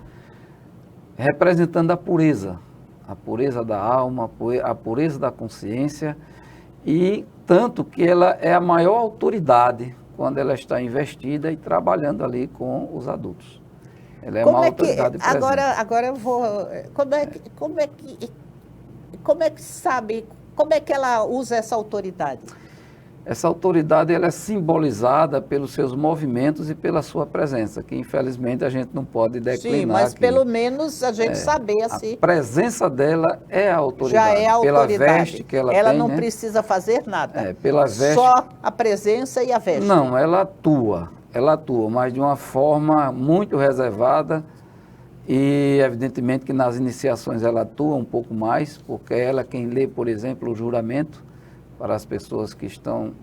representando a pureza da alma, a pureza da consciência, e tanto que ela é a maior autoridade quando ela está investida e trabalhando ali com os adultos. Ela é uma autoridade presente. Agora eu vou... Como é que sabe, como é que ela usa essa autoridade? Essa autoridade ela é simbolizada pelos seus movimentos e pela sua presença, que infelizmente a gente não pode declinar. Sim, mas aqui. pelo menos a gente saber assim. A presença dela é a autoridade. Já é a autoridade. Pela veste que ela tem. Ela não precisa fazer nada. Pela veste. Só a presença e a veste. Não, ela atua, mas de uma forma muito reservada e evidentemente que nas iniciações ela atua um pouco mais, porque é ela quem lê, por exemplo, o juramento para as pessoas que estão,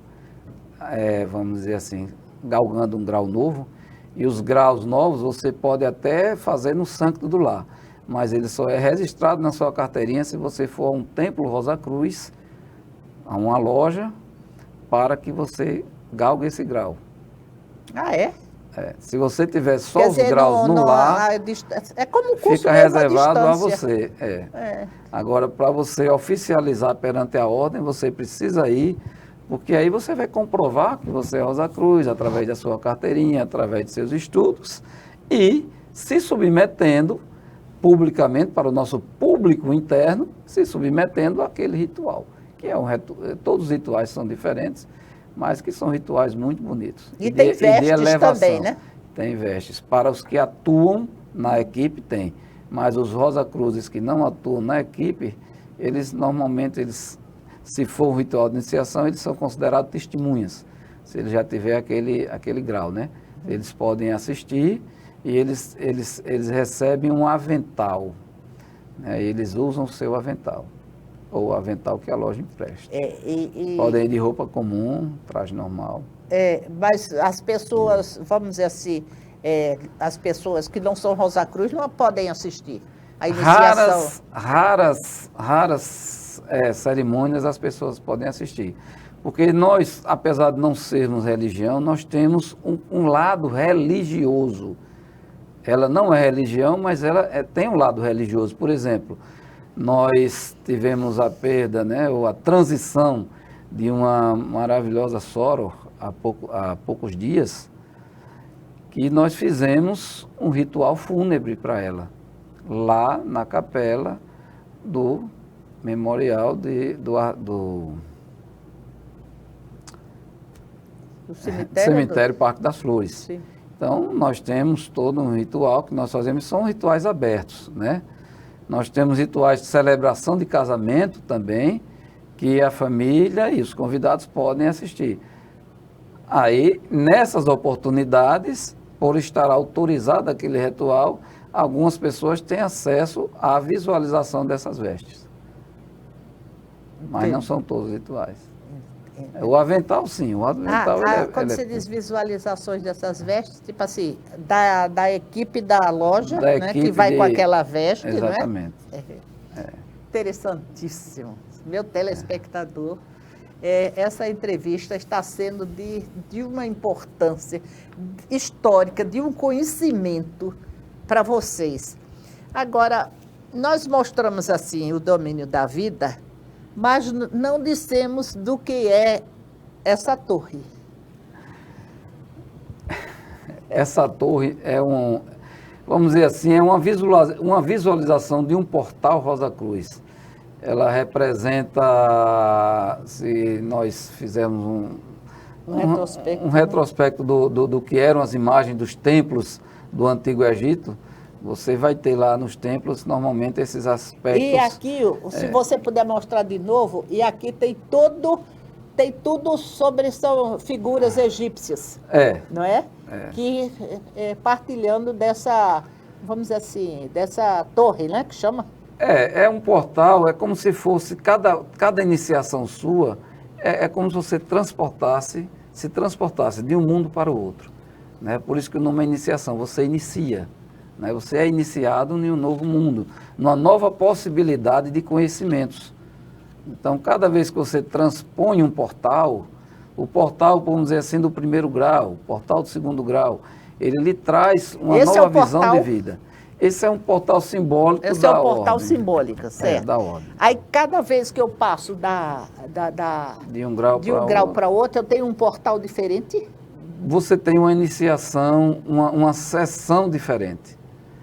vamos dizer assim, galgando um grau novo. E os graus novos você pode até fazer no Sancto do Lar, mas ele só é registrado na sua carteirinha se você for a um templo Rosa Cruz, a uma loja, para que você galgue esse grau. Ah, é? Se você tiver só os graus no lar, é como um curso fica reservado a você. Agora, para você oficializar perante a ordem, você precisa ir, porque aí você vai comprovar que você é Rosa Cruz, através da sua carteirinha, através de seus estudos, e se submetendo publicamente, para o nosso público interno, se submetendo àquele ritual, que todos os rituais são diferentes, mas que são rituais muito bonitos. E tem vestes também, né? Tem vestes. Para os que atuam na equipe, tem. Mas os Rosa Cruzes que não atuam na equipe, eles normalmente, se for um ritual de iniciação, eles são considerados testemunhas. Se ele já tiver aquele grau, né? Eles podem assistir e eles recebem um avental. Né? Eles usam o seu avental. Ou o avental que a loja empresta. Podem ir de roupa comum, traje normal. Mas as pessoas, vamos dizer assim, as pessoas que não são Rosa Cruz não podem assistir a iniciação. Raras cerimônias as pessoas podem assistir. Porque nós, apesar de não sermos religião, nós temos um lado religioso. Ela não é religião, mas ela tem um lado religioso. Por exemplo, nós tivemos a perda, né, ou a transição de uma maravilhosa soror há poucos dias, que nós fizemos um ritual fúnebre para ela, lá na capela do memorial do cemitério Parque das Flores. Sim. Então, nós temos todo um ritual que nós fazemos, são rituais abertos, né? Nós temos rituais de celebração de casamento também, que a família e os convidados podem assistir. Aí, nessas oportunidades, por estar autorizado aquele ritual, algumas pessoas têm acesso à visualização dessas vestes. Mas não são todos os rituais. O avental, sim. O avental, quando você diz visualizações dessas vestes, tipo assim, da equipe da loja, né, que vai com aquela veste, exatamente. Né? Interessantíssimo. Meu telespectador, essa entrevista está sendo de uma importância histórica, de um conhecimento para vocês. Agora, nós mostramos assim o domínio da vida, mas não dissemos do que é essa torre. Essa torre vamos dizer assim, é uma visualização de um portal Rosa Cruz. Ela representa, se nós fizermos um retrospecto do que eram as imagens dos templos do Antigo Egito, você vai ter lá nos templos, normalmente, esses aspectos. E aqui, se você puder mostrar de novo, e aqui tem tudo sobre, são figuras egípcias, não é? Que partilhando dessa, vamos dizer assim, dessa torre, né, que chama? É um portal, é como se fosse, cada iniciação sua, é como se você se transportasse de um mundo para o outro. Né? Por isso que o nome é iniciação, você inicia. Né? Você é iniciado em um novo mundo, numa nova possibilidade de conhecimentos. Então, cada vez que você transpõe um portal, o portal, vamos dizer assim, do primeiro grau, o portal do segundo grau, ele lhe traz uma nova visão de vida. Esse é um portal simbólico da ordem. Esse é um portal simbólico, certo? Da ordem. Aí, cada vez que eu passo de um grau para outro, eu tenho um portal diferente? Você tem uma iniciação, uma sessão diferente.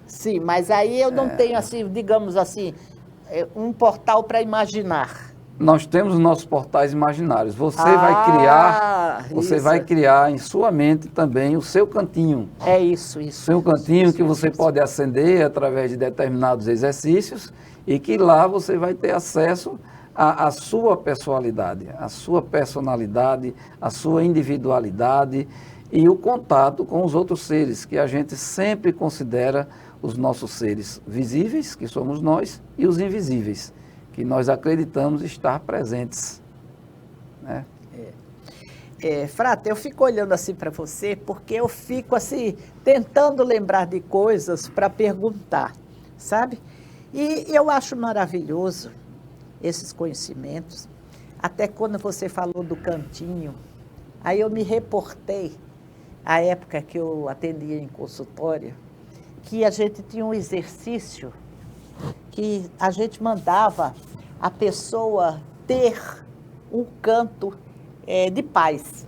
Sim, mas aí eu não tenho, assim, digamos assim, um portal para imaginar. nós temos os nossos portais imaginários. Você Isso. vai criar em sua mente também o seu cantinho. É isso. Seu cantinho que você pode acender através de determinados exercícios e que lá você vai ter acesso à sua pessoalidade, à sua personalidade, à sua individualidade e o contato com os outros seres, que a gente sempre considera os nossos seres visíveis, que somos nós, e os invisíveis, que nós acreditamos estar presentes, né? Frata, eu fico olhando assim para você, porque eu fico assim, tentando lembrar de coisas para perguntar, sabe? E eu acho maravilhoso esses conhecimentos. Até quando você falou do cantinho, aí eu me reportei à época que eu atendia em consultório, que a gente tinha um exercício que a gente mandava a pessoa ter um canto de paz.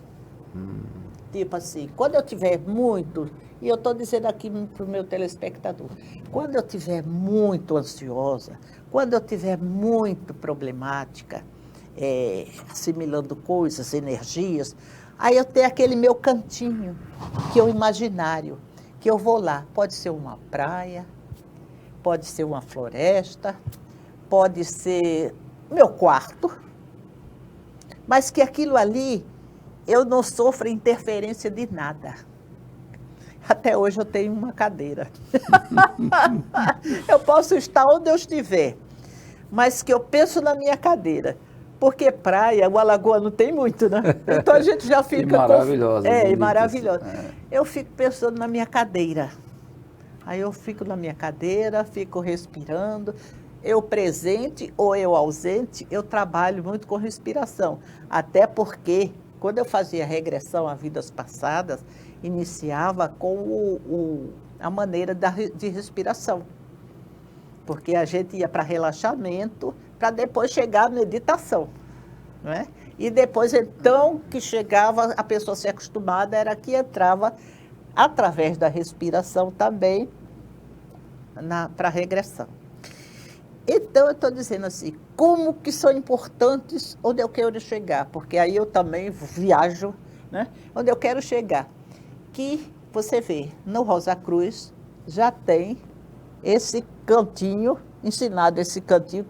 Tipo assim, quando eu tiver muito, e eu estou dizendo aqui para o meu telespectador, quando eu tiver muito ansiosa, quando eu tiver muito problemática, assimilando coisas, energias, aí eu tenho aquele meu cantinho, que é o imaginário, que eu vou lá. Pode ser uma praia, pode ser uma floresta, pode ser meu quarto, mas que aquilo ali eu não sofro interferência de nada. Até hoje eu tenho uma cadeira. Eu posso estar onde eu estiver, mas que eu penso na minha cadeira. Porque praia, o alagoano tem muito, né? Então a gente já fica... maravilhosa. E maravilhosa. Eu fico pensando na minha cadeira. Aí eu fico na minha cadeira, fico respirando. Eu presente ou eu ausente, eu trabalho muito com respiração. Até porque, quando eu fazia regressão a vidas passadas, iniciava com a maneira de respiração. Porque a gente ia para relaxamento, para depois chegar à meditação, não é? E depois, então, que chegava, a pessoa se acostumada, era que entrava, através da respiração também, para a regressão. Então, eu estou dizendo assim, como que são importantes onde eu quero chegar, porque aí eu também viajo, né? Onde eu quero chegar. Que você vê, no Rosa Cruz já tem esse cantinho, ensinado esse cantinho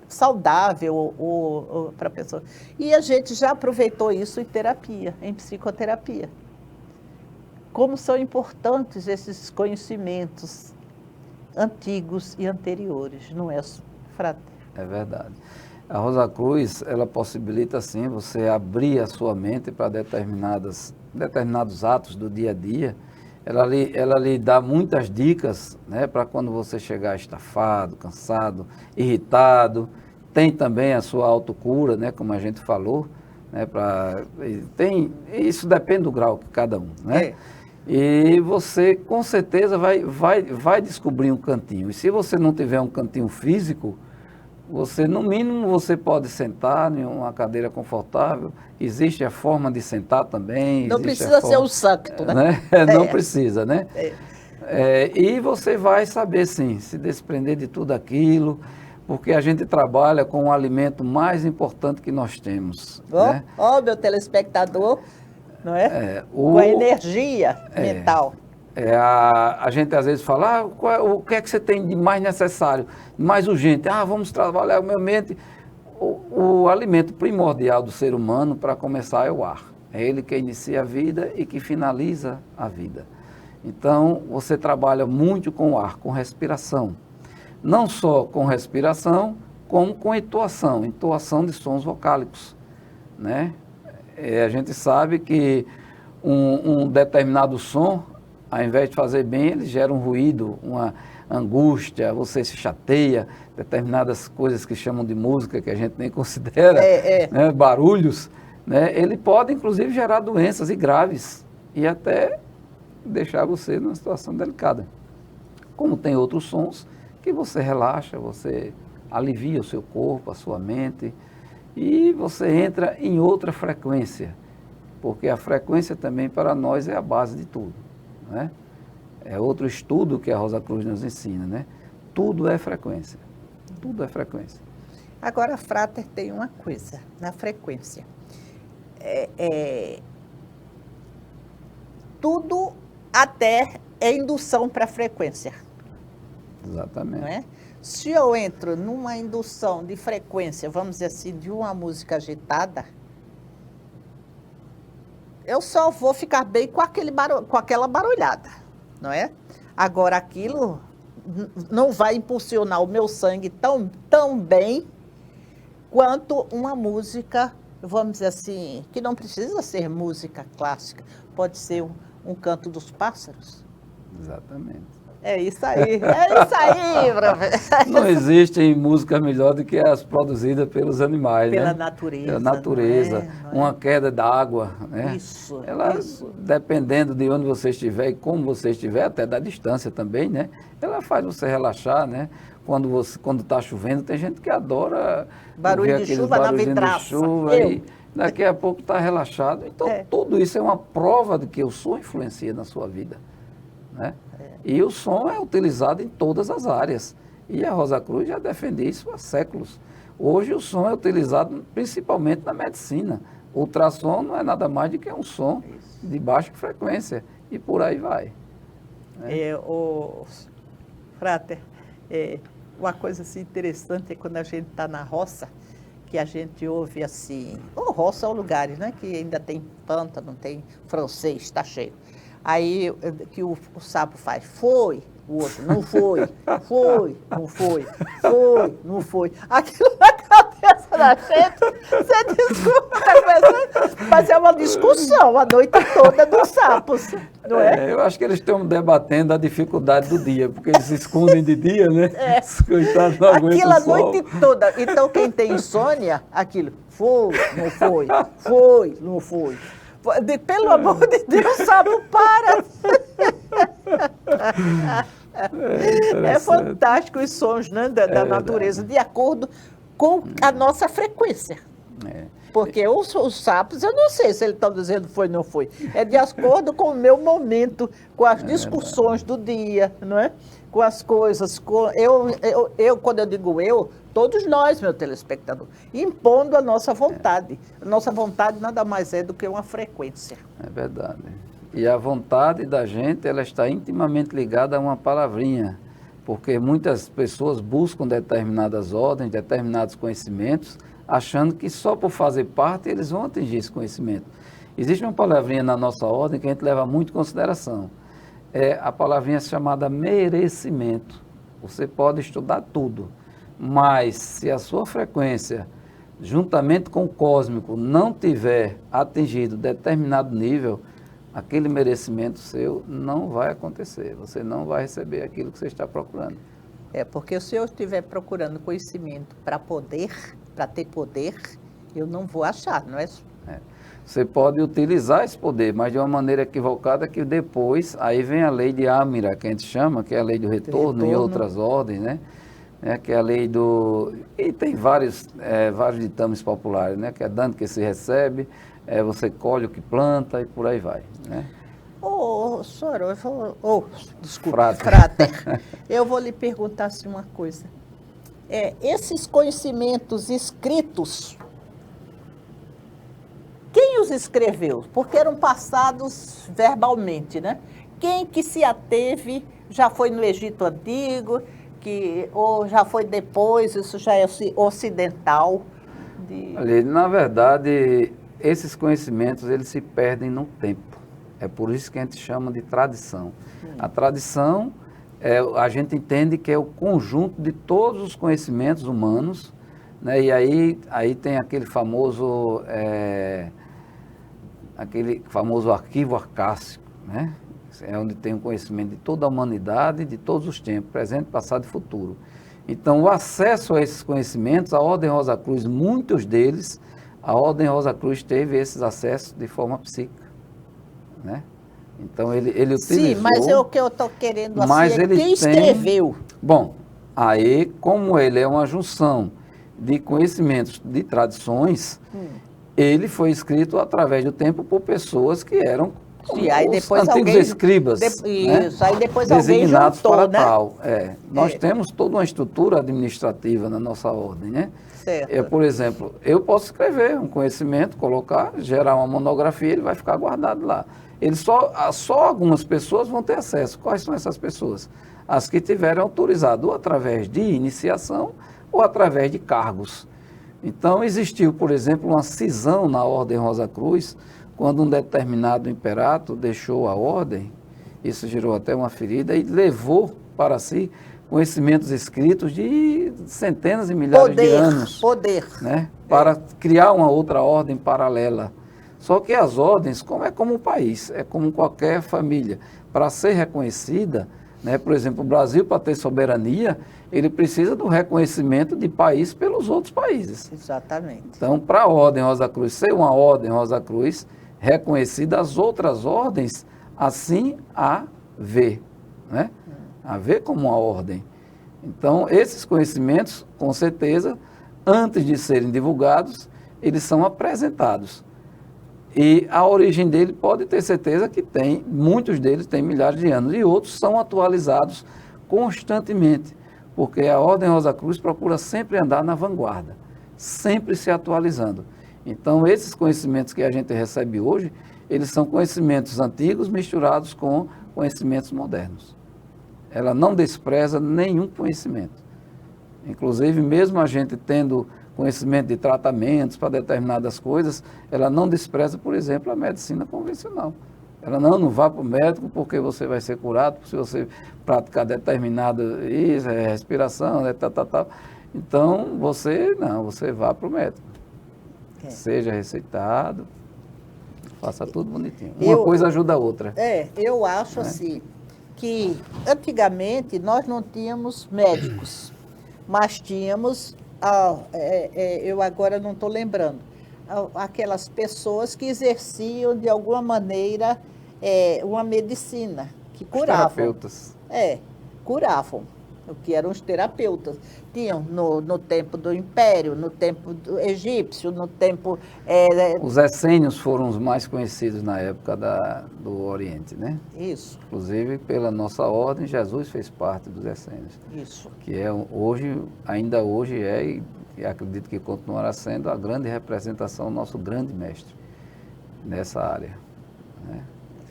saudável para a pessoa. E a gente já aproveitou isso em terapia, em psicoterapia. Como são importantes esses conhecimentos antigos e anteriores, não é, Frata? É verdade. A Rosa Cruz, ela possibilita, sim, você abrir a sua mente para determinados atos do dia a dia. Ela lhe dá muitas dicas, né, para quando você chegar estafado, cansado, irritado. Tem também a sua autocura, né, como a gente falou, né, isso depende do grau que cada um, né? E você, com certeza, vai descobrir um cantinho. E se você não tiver um cantinho físico, você, no mínimo, você pode sentar em uma cadeira confortável. Existe a forma de sentar também. Não precisa ser um santo, né? Não precisa, né? E você vai saber, sim, se desprender de tudo aquilo, porque a gente trabalha com o alimento mais importante que nós temos. Né? Meu telespectador, não é? Com a energia mental. A gente às vezes fala, o que é que você tem de mais necessário, mais urgente? Vamos trabalhar o meu mente. O alimento primordial do ser humano, para começar, é o ar. É ele que inicia a vida e que finaliza a vida. Então, você trabalha muito com o ar, com respiração. Não só com respiração, como com entoação de sons vocálicos, né? A gente sabe que um determinado som, ao invés de fazer bem, ele gera um ruído, uma angústia, você se chateia, determinadas coisas que chamam de música, que a gente nem considera, né, barulhos, né, ele pode, inclusive, gerar doenças e graves e até deixar você numa situação delicada. Como tem outros sons que você relaxa, você alivia o seu corpo, a sua mente, e você entra em outra frequência, porque a frequência também para nós é a base de tudo, né? É outro estudo que a Rosa Cruz nos ensina, né? Tudo é frequência, tudo é frequência. Agora, a Frater tem uma coisa, na frequência. Tudo até é indução para a frequência, Exatamente. não é? Se eu entro numa indução de frequência, vamos dizer assim, de uma música agitada, eu só vou ficar bem com aquela barulhada, não é? Agora, aquilo não vai impulsionar o meu sangue tão bem quanto uma música, vamos dizer assim, que não precisa ser música clássica, pode ser um canto dos pássaros. Exatamente. É isso aí, professor. Não existe música melhor do que as produzidas pelos animais, Pela né? natureza. Pela natureza, não é? uma queda d'água, né? Isso, ela, isso. dependendo de onde você estiver e como você estiver, até da distância também, né? Ela faz você relaxar, né? Quando está chovendo, tem gente que adora Barulho ouvir de aqueles chuva na barulhinhos de vidraça. chuva e daqui a pouco está relaxado. Então, tudo isso é uma prova de que o som influencia na sua vida, né? E o som é utilizado em todas as áreas. E a Rosa Cruz já defende isso há séculos. Hoje o som é utilizado principalmente na medicina. O ultrassom não é nada mais do que um som de baixa frequência. E por aí vai. Né? Frater, uma coisa assim, interessante é quando a gente está na roça, que a gente ouve assim, roça ou lugares, né? Que ainda tem pântano, tem francês, está cheio. Aí que o sapo faz, foi, o outro, não foi, foi, não foi, foi, não foi. Aquilo na cabeça da gente, você desculpa, mas é uma discussão a noite toda dos sapos, não é? Eu acho que eles estão debatendo a dificuldade do dia, porque eles se escondem de dia, né? Os coitados não aguentam Aquilo a o sol. noite toda. Então quem tem insônia, aquilo, foi, não foi, foi, não foi. Pelo amor de Deus, sapo, para! É fantástico os sons, né, da natureza, de acordo com a nossa frequência. Porque os sapos, eu não sei se eles estão dizendo foi ou não foi. É de acordo com o meu momento, com as discussões do dia, não é? Com as coisas. Quando eu digo todos nós, meu telespectador, impondo a nossa vontade. A nossa vontade nada mais é do que uma frequência. É verdade. E a vontade da gente, ela está intimamente ligada a uma palavrinha, porque muitas pessoas buscam determinadas ordens, determinados conhecimentos, achando que só por fazer parte eles vão atingir esse conhecimento. Existe uma palavrinha na nossa ordem que a gente leva muito em consideração. É a palavrinha chamada merecimento. Você pode estudar tudo, mas se a sua frequência, juntamente com o cósmico, não tiver atingido determinado nível, aquele merecimento seu não vai acontecer. Você não vai receber aquilo que você está procurando. Porque se eu estiver procurando conhecimento para ter poder, eu não vou achar, não é? Você pode utilizar esse poder, mas de uma maneira equivocada que depois, aí vem a lei de Amira, que a gente chama, que é a lei do retorno e outras ordens, né? Que é a lei do... E tem vários ditames populares, né? Que é dando que se recebe, você colhe o que planta e por aí vai, né? Desculpa, Frater, eu vou lhe perguntar assim uma coisa. Esses conhecimentos escritos, quem os escreveu? Porque eram passados verbalmente, né? Quem que se ateve, já foi no Egito Antigo, ou já foi depois, isso já é ocidental? Na verdade, esses conhecimentos, eles se perdem no tempo. É por isso que a gente chama de tradição. A tradição, a gente entende que é o conjunto de todos os conhecimentos humanos, né? E aí tem aquele famoso arquivo arcásico, né? É onde tem o conhecimento de toda a humanidade, de todos os tempos, presente, passado e futuro. Então, o acesso a esses conhecimentos, a Ordem Rosa Cruz, muitos deles, a Ordem Rosa Cruz teve esses acessos de forma psíquica, né? Então, ele utilizou... Sim, mas o que eu estou querendo assim é quem escreveu. Bom, aí, como ele é uma junção de conhecimentos, de tradições, ele foi escrito através do tempo por pessoas que eram aí depois antigos escribas, isso, aí depois designados alguém juntou, para né? tal. Nós temos toda uma estrutura administrativa na nossa ordem, né? Certo. Por exemplo, eu posso escrever um conhecimento, colocar, gerar uma monografia, ele vai ficar guardado lá. Só algumas pessoas vão ter acesso. Quais são essas pessoas? As que tiverem autorizado, ou através de iniciação, ou através de cargos. Então, existiu, por exemplo, uma cisão na Ordem Rosa Cruz, quando um determinado imperator deixou a ordem, isso gerou até uma ferida, e levou para si conhecimentos escritos de centenas e milhares de anos. Né, para criar uma outra ordem paralela. Só que as ordens, como o país, é como qualquer família. Para ser reconhecida, né, por exemplo, o Brasil, para ter soberania, ele precisa do reconhecimento de país pelos outros países. Exatamente. Então, para a Ordem Rosa Cruz ser uma Ordem Rosa Cruz reconhecida, as outras ordens assim a ver, né? A ver como uma ordem. Então, esses conhecimentos, com certeza, antes de serem divulgados, eles são apresentados. E a origem dele pode ter certeza que muitos deles têm milhares de anos, e outros são atualizados constantemente, porque a Ordem Rosa Cruz procura sempre andar na vanguarda, sempre se atualizando. Então, esses conhecimentos que a gente recebe hoje, eles são conhecimentos antigos misturados com conhecimentos modernos. Ela não despreza nenhum conhecimento. Inclusive, mesmo a gente tendo conhecimento de tratamentos para determinadas coisas, ela não despreza, por exemplo, a medicina convencional. Ela não vá para o médico porque você vai ser curado, se você praticar determinada respiração, tal. Então, você vá para o médico. Seja receitado, faça tudo bonitinho. Uma coisa ajuda a outra. Eu acho assim, que antigamente nós não tínhamos médicos, mas tínhamos, eu agora não estou lembrando, aquelas pessoas que exerciam de alguma maneira uma medicina, que curavam. Os terapeutas. Curavam, o que eram os terapeutas. Tinham no tempo do Império, no tempo do egípcio, no tempo... Os essênios foram os mais conhecidos na época do Oriente, né? Isso. Inclusive, pela nossa ordem, Jesus fez parte dos essênios. Isso. Que ainda hoje e acredito que continuará sendo a grande representação do nosso grande mestre nessa área, né?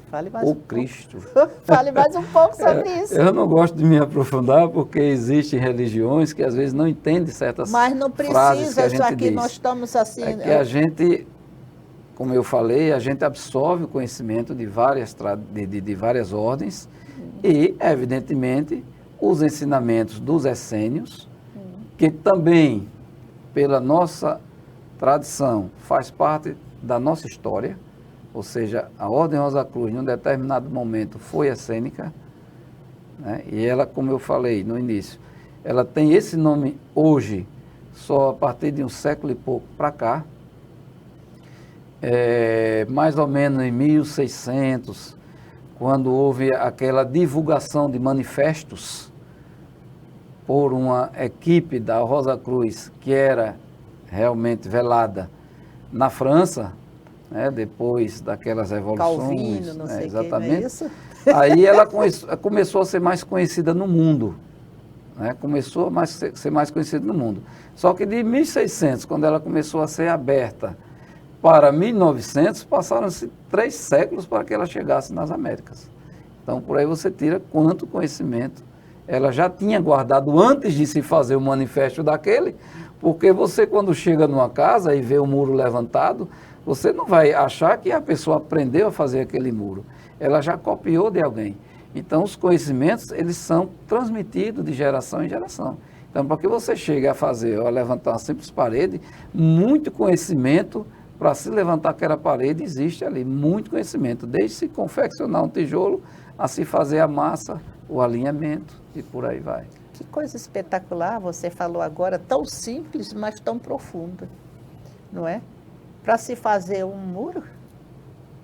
Fale mais Cristo. Fale mais um pouco sobre isso. Eu não gosto de me aprofundar porque existem religiões que às vezes não entendem certas frases. Mas não precisa, isso aqui nós estamos assim... É que a gente, como eu falei, a gente absorve o conhecimento de várias ordens e, evidentemente, os ensinamentos dos essênios, que também, pela nossa tradição, faz parte da nossa história. Ou seja, a Ordem Rosa Cruz, em um determinado momento, foi essênica, né? E ela, como eu falei no início, ela tem esse nome hoje, só a partir de um século e pouco para cá. Mais ou menos em 1600, quando houve aquela divulgação de manifestos por uma equipe da Rosa Cruz, que era realmente velada na França, né, depois daquelas revoluções, Calvino, não sei exatamente. Quem, não é isso? Aí ela começou a ser mais conhecida no mundo, né, começou a ser mais conhecida no mundo. Só que de 1600, quando ela começou a ser aberta, para 1900, passaram-se 3 séculos para que ela chegasse nas Américas. Então, por aí você tira quanto conhecimento ela já tinha guardado antes de se fazer o manifesto daquele, porque você, quando chega numa casa e vê o muro levantado, você não vai achar que a pessoa aprendeu a fazer aquele muro. Ela já copiou de alguém. Então, os conhecimentos, eles são transmitidos de geração em geração. Então, para que você chegue a fazer, a levantar uma simples parede, muito conhecimento para se levantar aquela parede existe ali, muito conhecimento. Desde se confeccionar um tijolo, a se fazer a massa, o alinhamento e por aí vai. Que coisa espetacular, você falou agora, tão simples, mas tão profunda, não é? Para se fazer um muro,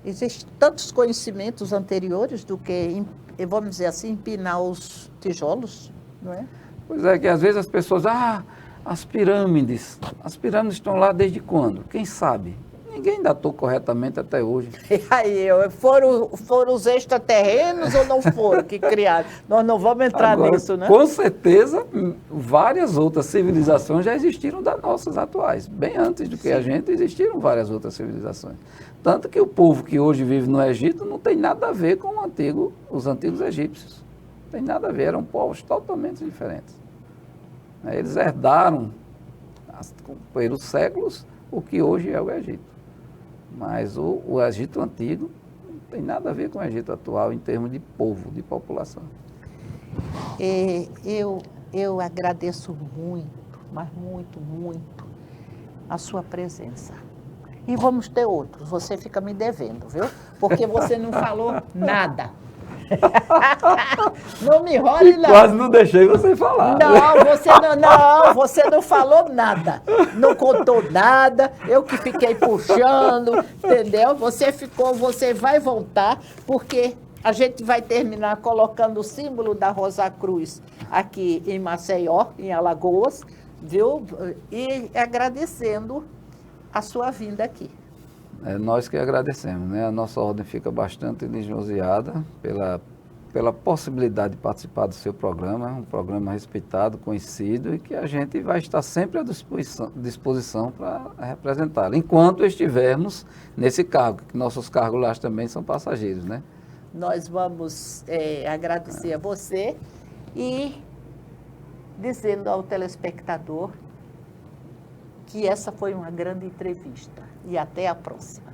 existem tantos conhecimentos anteriores do que, vamos dizer assim, empinar os tijolos, não é? Pois é, que às vezes as pessoas, as pirâmides estão lá desde quando? Quem sabe? ninguém datou corretamente até hoje. E aí, foram os extraterrenos ou não foram que criaram? Nós não vamos entrar Agora, nisso, né? com certeza, várias outras civilizações já existiram das nossas atuais. Bem antes do que a gente, existiram várias outras civilizações. Tanto que o povo que hoje vive no Egito não tem nada a ver com os antigos egípcios. Não tem nada a ver, eram povos totalmente diferentes. Eles herdaram, pelos séculos, o que hoje é o Egito. Mas o Egito antigo não tem nada a ver com o Egito atual em termos de povo, de população. Eu agradeço muito, mas muito, muito, a sua presença. E vamos ter outros, você fica me devendo, viu? Porque você não falou nada. Não me enrole, não. Quase não deixei você falar. Você não falou nada. Não contou nada, eu que fiquei puxando, entendeu? Você vai voltar, porque a gente vai terminar colocando o símbolo da Rosa Cruz aqui em Maceió, em Alagoas, viu? E agradecendo a sua vinda aqui. É nós que agradecemos, né? A nossa ordem fica bastante lisonjeada pela possibilidade de participar do seu programa, um programa respeitado, conhecido e que a gente vai estar sempre à disposição para representá-lo, enquanto estivermos nesse cargo, que nossos cargos lá também são passageiros, né? Nós vamos agradecer a você e dizendo ao telespectador que essa foi uma grande entrevista. E até a próxima.